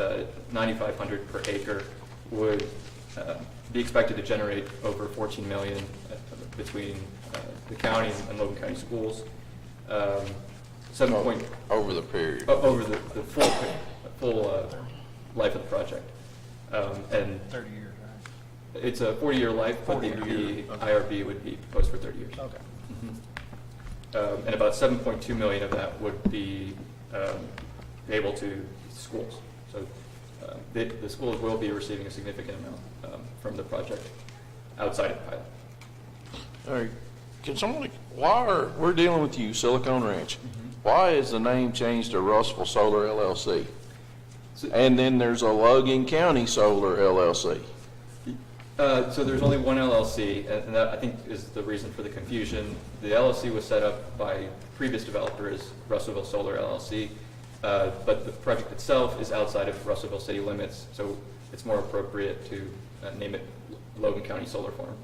$9,500 per acre, would be expected to generate over $14 million between the county and Logan County schools. Over the period. Over the full life of the project. And 30 years, right? it's a 40-year life, but the IRB would be proposed for 30 years. Okay. And about 7.2 million of that would be able to schools. So the schools will be receiving a significant amount from the project outside of the pilot. All right. Can someone, we're dealing with you, Silicon Ranch. Why is the name changed to Russell Solar LLC? And then there's a Logan County Solar LLC. So there's only one LLC, and that I think is the reason for the confusion. The LLC was set up by previous developer as Russellville Solar LLC, but the project itself is outside of Russellville city limits, so it's more appropriate to name it Logan County Solar Farm.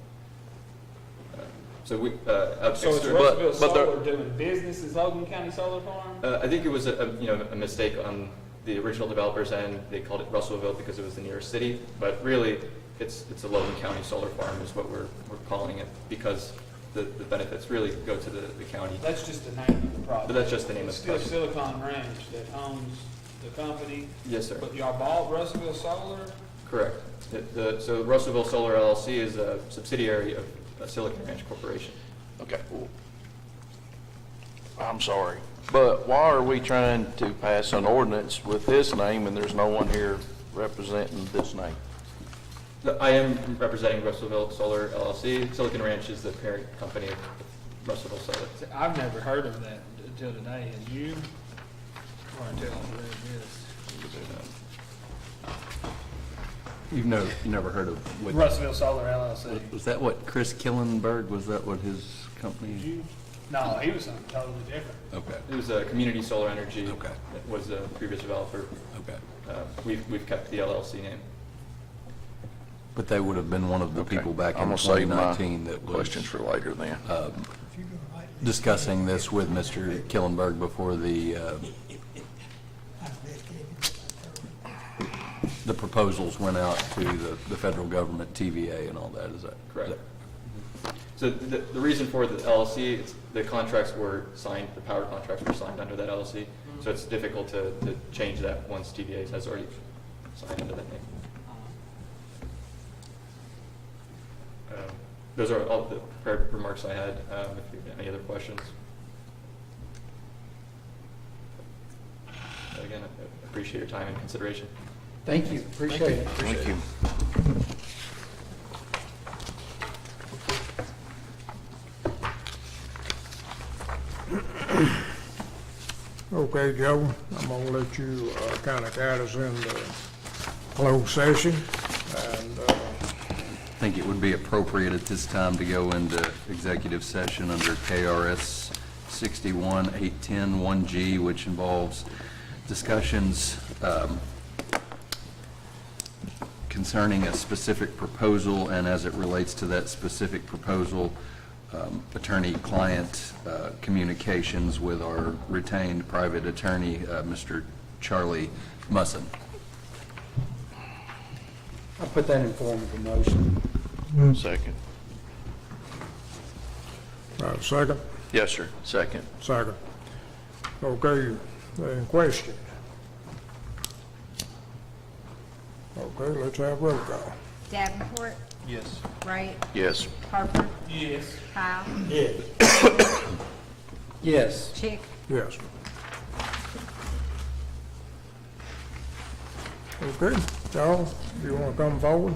So we, So it's Russellville Solar doing business as Logan County Solar Farm? I think it was a mistake on the original developers end. They called it Russellville because it was the nearest city, but really, it's a Logan County Solar Farm is what we're calling it, because the benefits really go to the county. That's just the name of the project. But that's just the name of the It's project. still Silicon Ranch that owns the company? Yes, sir. But y'all bought Russellville Solar? Correct. So Russellville Solar LLC is a subsidiary of Silicon Ranch Corporation. Okay. I'm sorry, but why are we trying to pass an ordinance with this name and there's no one here representing this name? I am representing Russellville Solar LLC. Silicon Ranch is the parent company of Russellville Solar. See, I've never heard of that until today, and you? Or until I read this. You never heard of what? Russellville Solar LLC. Was that what Chris Killenberg, was that what his company? Did you? No, he was something totally different. Okay. It was Community Solar Energy. Okay. That was the previous developer. Okay. We've kept the LLC name. But they would have been one of the people back I'm in gonna save my 2019 that was questions for later then. discussing this with Mr. Killenberg before the proposals went out to the federal government, TVA and all that, is that? Correct. So the reason for the LLC, the contracts were signed, the power contracts were signed under that LLC, so it's difficult to change that once TVA has already signed under that name. Those are all the prepared remarks I had. If you have any other questions. Again, I appreciate your time and consideration. Thank you, appreciate it. Thank you. Okay, Joe, I'm gonna let you kind of guide us into closed session, and I think it would be appropriate at this time to go into executive session under KRS 61-810-1G, which involves discussions concerning a specific proposal, and as it relates to that specific proposal, attorney-client communications with our retained private attorney, Mr. Charlie Musson. I'll put that in form of a motion. Second. second? Yes, sir. Second. Second. Okay, any questions? Okay, let's have roll call. Davenport, Yes. Wright, Yes. Harper, Yes. Kyle, Yes. Chick, Yes. Okay, Charles, you want to come forward?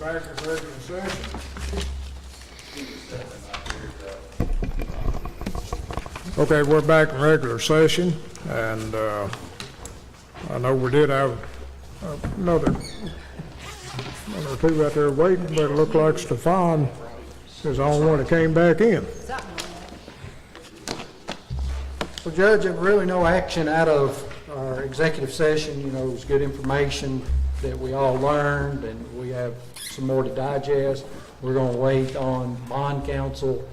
back in regular session. Okay, we're back in regular session, and I know we did have another one or two out there waiting, but it looked like Stefan is the only one that came back in. Well, Judge, there was really no action out of our executive session. You know, it was good information that we all learned, and we have some more to digest. We're going to wait on bond counsel,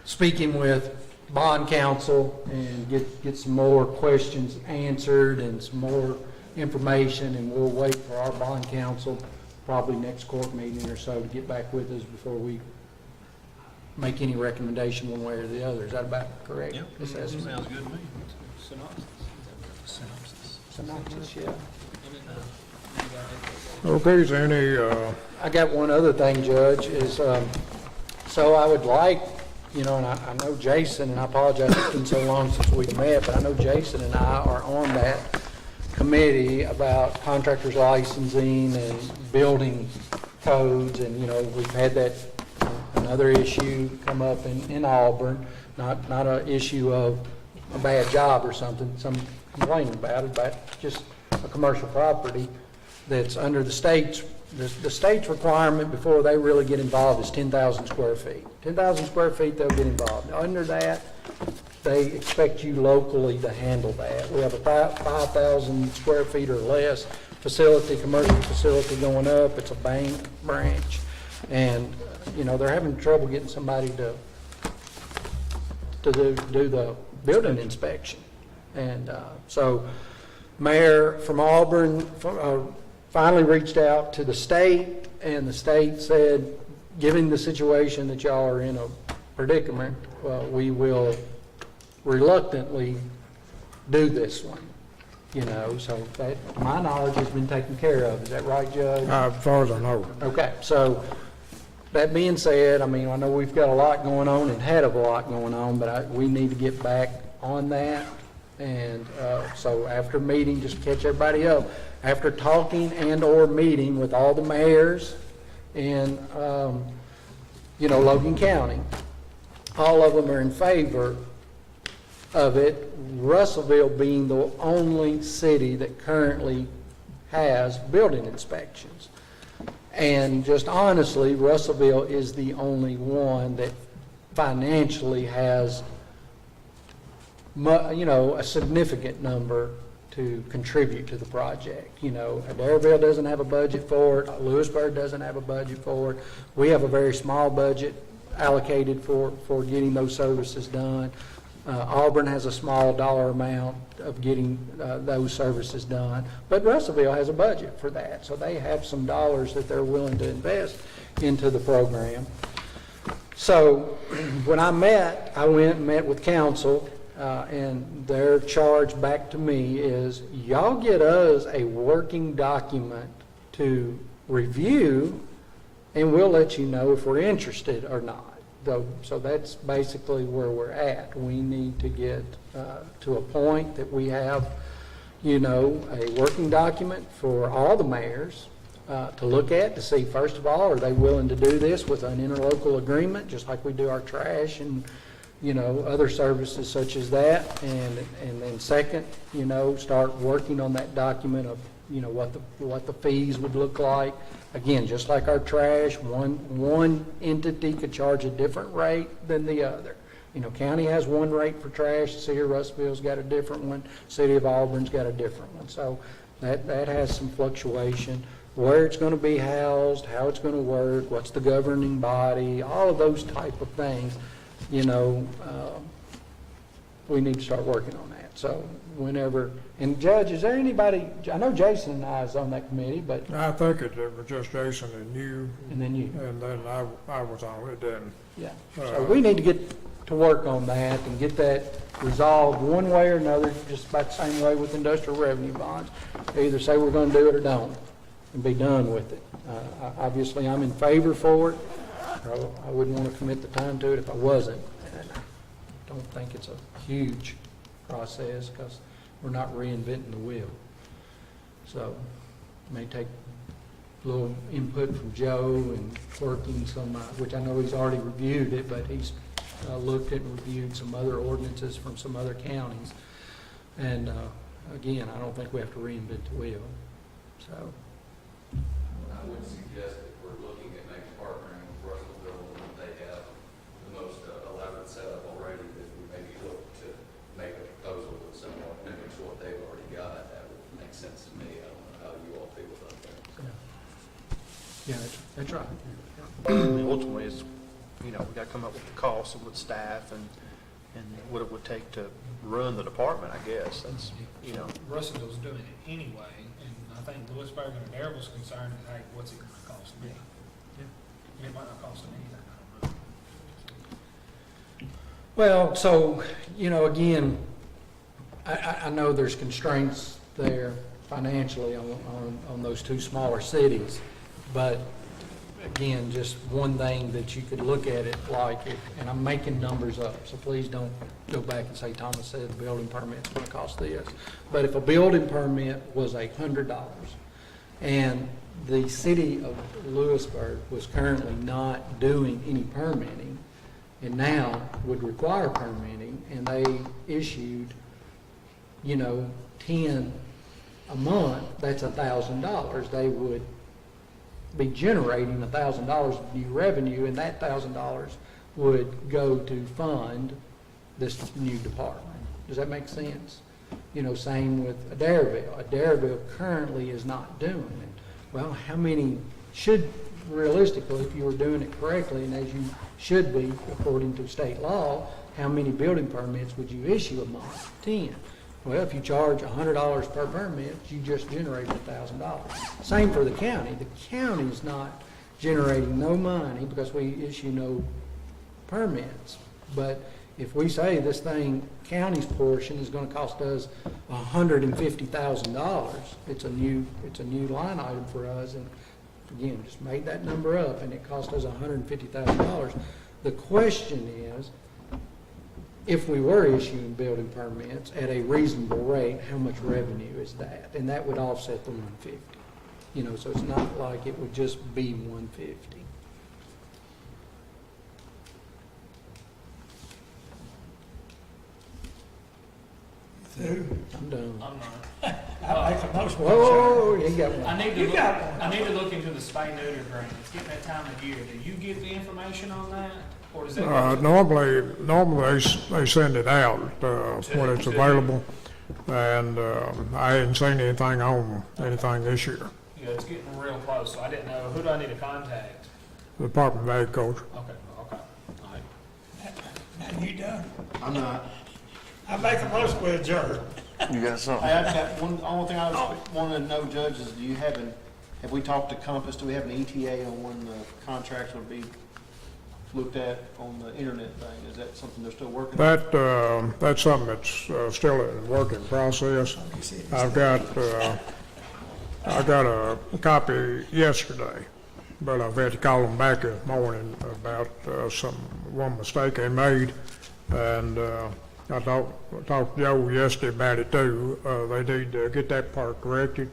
speaking with bond counsel, and get some more questions answered and some more information, and we'll wait for our bond counsel, probably next court meeting or so, to get back with us before we make any recommendation one way or the other. Is that about correct? Yep, assessment? sounds good to me. Synopsis, yeah. Okay, is there any, I got one other thing, Judge, is, so I would like, you know, and I know Jason, and I apologize, it's been so long since we met, but I know Jason and I are on that committee about contractors licensing and building codes, and, you know, we've had that, another issue come up in Auburn, not an issue of a bad job or something, some complaining about it, but just a commercial property that's under the state's requirement before they really get involved is 10,000 square feet. 10,000 square feet, they'll get involved. Under that, they expect you locally to handle that. We have a 5,000 square feet or less facility, commercial facility going up. It's a bank branch. And, you know, they're having trouble getting somebody to do the building inspection. And so Mayor from Auburn finally reached out to the state, and the state said, given the situation that y'all are in a predicament, we will reluctantly do this one. You know, so that, to my knowledge, has been taken care of. Is that right, Judge? as far as I know? Okay, so that being said, I mean, I know we've got a lot going on and had a lot going on, but we need to get back on that. And so after meeting, just to catch everybody up, after talking and or meeting with all the mayors in, you know, Logan County, all of them are in favor of it, Russellville being the only city that currently has building inspections. And just honestly, Russellville is the only one that financially has, you know, a significant number to contribute to the project. You know, Adairville doesn't have a budget for it. Lewisburg doesn't have a budget for it. We have a very small budget allocated for getting those services done. Auburn has a small dollar amount of getting those services done, but Russellville has a budget for that, so they have some dollars that they're willing to invest into the program. So when I went and met with council, and their charge back to me is, y'all get us a working document to review, and we'll let you know if we're interested or not. So that's basically where we're at. We need to get to a point that we have, you know, a working document for all the mayors to look at, to see, first of all, are they willing to do this with an interlocal agreement, just like we do our trash and, you know, other services such as that. And then second, you know, start working on that document of, you know, what the fees would look like. Again, just like our trash, one entity could charge a different rate than the other. You know, county has one rate for trash, the city of Russellville's got a different one, city of Auburn's got a different one. So that has some fluctuation. Where it's going to be housed, how it's going to work, what's the governing body, all of those type of things, you know, we need to start working on that. So whenever, and Judge, is there anybody, I know Jason and I is on that committee, but. I think it was just Jason and you. And then you. And then I was on it then. Yeah, so we need to get to work on that and get that resolved one way or another, just about the same way with industrial revenue bonds. They either say we're going to do it or don't, and be done with it. Obviously, I'm in favor for it. I wouldn't want to commit the time to it if I wasn't. And I don't think it's a huge process because we're not reinventing the wheel. So it may take little input from Joe and working some, which I know he's already reviewed it, but he's looked at and reviewed some other ordinances from some other counties. And again, I don't think we have to reinvent the wheel, so. I would suggest that we're looking at maybe partnering with Russellville, and they have the most elaborate setup already, that we maybe look to make a proposal that somewhat mimics what they've already got. That would make sense to me. I don't know how you all feel about that. Yeah, that's right. Ultimately, it's, we gotta come up with the cost of with staff and what it would take to run the department, I guess. That's, Russellville's doing it anyway, and I think Lewisburg and Darrell's concerned, hey, what's it gonna cost me? Yeah. It might not cost them anything, I don't know. Well, so, again, I know there's constraints there financially on those two smaller cities, but again, just one thing that you could look at it like, and I'm making numbers up, so please don't go back and say Thomas said the building permit's going to cost this. But if a building permit was $100 and the city of Lewisburg was currently not doing any permitting and now would require permitting, and they issued, 10 a month, that's $1,000. They would be generating $1,000 of new revenue, and that $1,000 would go to fund this new department. Does that make sense? Same with Adairville. Adairville currently is not doing it. Well, how many should, realistically, if you were doing it correctly, and as you should be according to state law, how many building permits would you issue a month? 10. Well, if you charge $100 per permit, you just generated $1,000. Same for the county. The county's not generating no money because we issue no permits. But if we say this thing, county's portion is going to cost us $150,000, it's a new line item for us. And again, just made that number up, and it cost us $150,000. The question is, if we were issuing building permits at a reasonable rate, how much revenue is that? And that would offset the 150. So it's not like it would just be 150. I'm done. I'm not. I make a motion. Whoa, you got one. I need to look into the spay neuter grant. It's getting that time of year. Do you get the information on that? Or does that Normally they send it out when it's available, and I hadn't seen anything on anything this year. Yeah, it's getting real close, so I didn't know. Who do I need to contact? The Department of Agriculture. Okay, all right. Now you done? I'm not. I make a motion with adjourn. You got something? I've got one, only thing I was wanting to know, Judge, is have we talked to Compass? Do we have an ETA on when the contracts will be looked at on the internet thing? Is that something they're still working on? That's something that's still in working process. I got a copy yesterday, but I've had to call them back this morning about one mistake they made, and I talked to Joe yesterday about it too. They need to get that part corrected.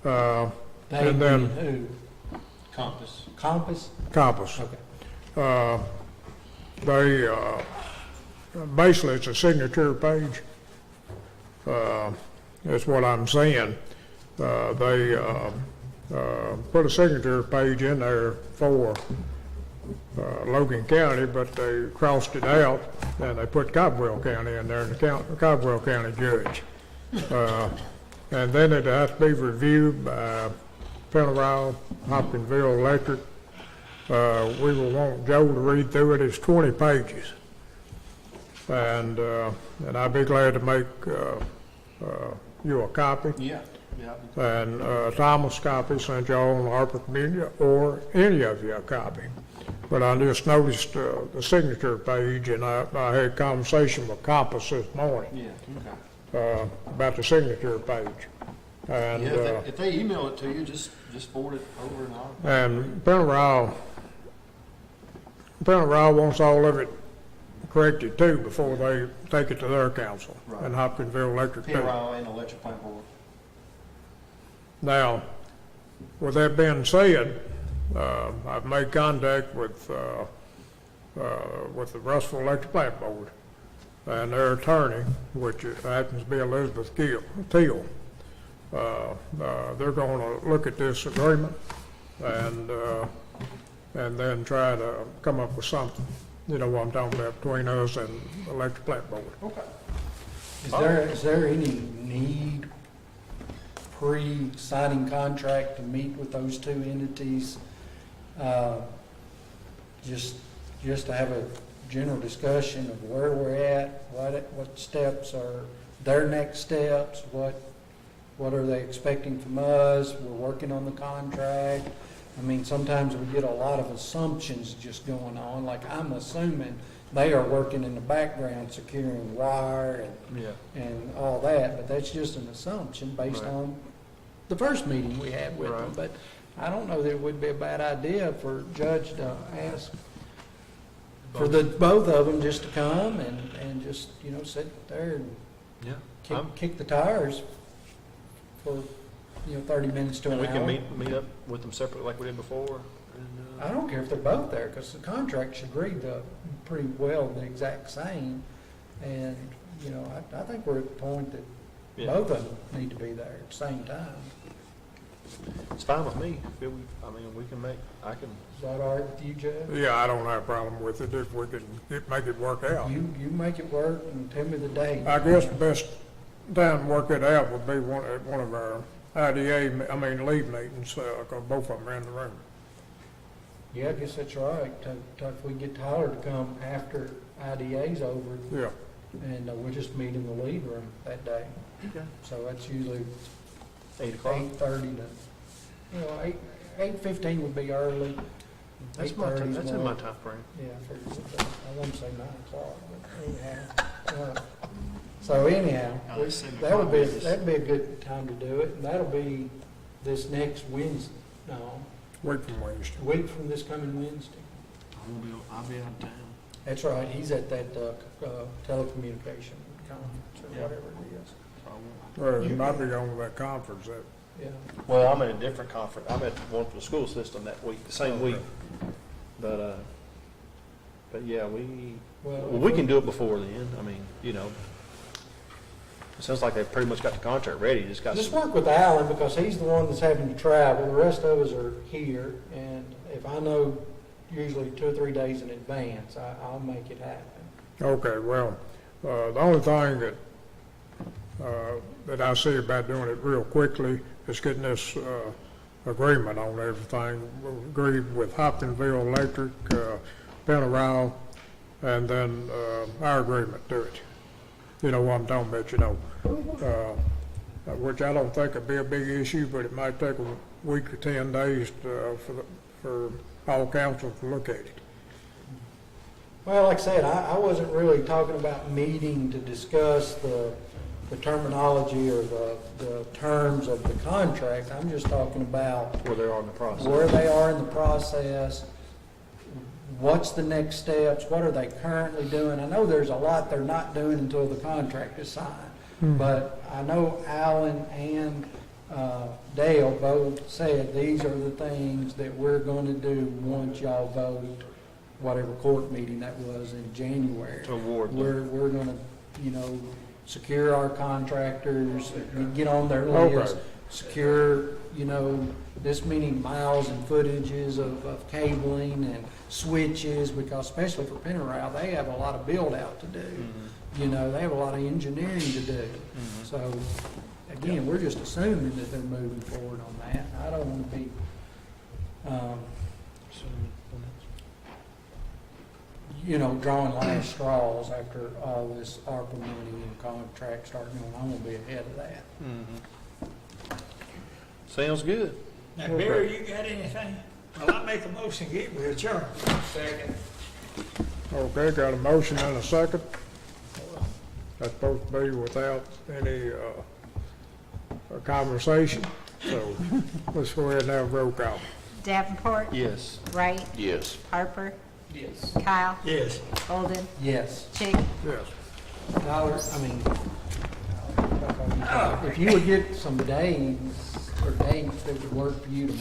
And then Who? Compass. Compass. Okay. They basically it's a signature page. That's what I'm saying. They put a signature page in there for Logan County, but they crossed it out and they put Cobwell County in there, the Cobwell County judge. And then it has to be reviewed by Pennyroyal, Hopkinsville Electric. We will want Joe to read through it. It's 20 pages. And I'd be glad to make you a copy. Yeah. And Thomas copy, sent y'all on Harper Community, or any of you a copy. But I just noticed the signature page, and I had a conversation with Compass this morning about the signature page. And if they email it to you, just forward it over and on. And Pennyroyal wants all of it corrected too before they take it to their council, Right. and Hopkinsville Electric too. Pennyroyal and Electric Plant Board. Now, With that being said, I've made contact with the Russell Electric Plant Board and their attorney, which happens to be Elizabeth Teal. They're gonna look at this agreement and then try to come up with something, you know what I'm talking about, between us and Electric Plant Board. Okay. Is there any need pre-signing contract to meet with those two entities? Just to have a general discussion of where we're at, what steps are their next steps, what are they expecting from us? We're working on the contract. I mean, sometimes we get a lot of assumptions just going on, like I'm assuming they are working in the background securing wire and all that, but that's just an assumption based on the first meeting we had with them. But I don't know that it would be a bad idea for Judge to ask for the both of them just to come and just, you know, sit there and kick the tires for, 30 minutes to an hour. We can meet up with them separately like we did before. I don't care if they're both there, because the contract should read pretty well the exact same. And, I think we're at the point that both of them need to be there at the same time. It's fine with me. I can. Is that all right with you, Judge? Yeah, I don't have a problem with it if we can make it work out. You make it work and tell me the date. I guess the best time to work it out would be at one of our lead meetings, because both of them are in the room. Yeah, I guess that's right. If we get Tyler to come after IDA's over. Yeah. And we'll just meet in the lead room that day. Okay. So that's usually 8 o'clock. 8:30 to, 8:15 would be early. That's my time. That's in my time frame. Yeah, I won't say 9 o'clock, but anyhow. So anyhow, that'd be a good time to do it, and that'll be this next Wednesday. No, Week from Wednesday. Week from this coming Wednesday. I'll be out of town. That's right. He's at that telecommunication conference or whatever it is. Well, you might be going to that conference. Yeah. Well, I'm at a different conference. I'm at one for the school system that week, the same week. But yeah, we can do it before then. I mean, it sounds like they've pretty much got the contract ready. Just work with Alan, because he's the one that's having to travel. The rest of us are here, and if I know usually 2 or 3 days in advance, I'll make it happen. Okay, well, the only thing that I see about doing it real quickly is getting this agreement on everything. We agreed with Hopkinsville Electric, Penarol, and then our agreement to it. You know what I'm talking about, which I don't think would be a big issue, but it might take a week or 10 days for all council to look at it. Well, like I said, I wasn't really talking about meeting to discuss the terminology or the terms of the contract. I'm just talking about where they are in the process. Where they are in the process. What's the next steps? What are they currently doing? I know there's a lot they're not doing until the contract is signed. But I know Alan and Dale both said these are the things that we're going to do once y'all vote, whatever court meeting that was in January. Award. We're going to, secure our contractors, get on their list, secure, this many miles and footages of cabling and switches, because especially for Penarol, they have a lot of build out to do. Mm-hmm. They have a lot of engineering to do. Mm-hmm. So again, we're just assuming that they're moving forward on that. I don't want to be, drawing last straws after all this ARPA money and contract starting going. I'm going to be ahead of that. Mm-hmm. Sounds good. Now, Barry, you got anything? Well, I make a motion, get we adjourn. Second. Okay, got a motion and a second. That's supposed to be without any conversation. So let's go ahead and have a roll call. Davenport, Yes. Wright, Yes. Harper, Yes. Kyle, Yes. Holden, Yes. Chick. Yes. Tyler, if you would get some days or dates that would work for you to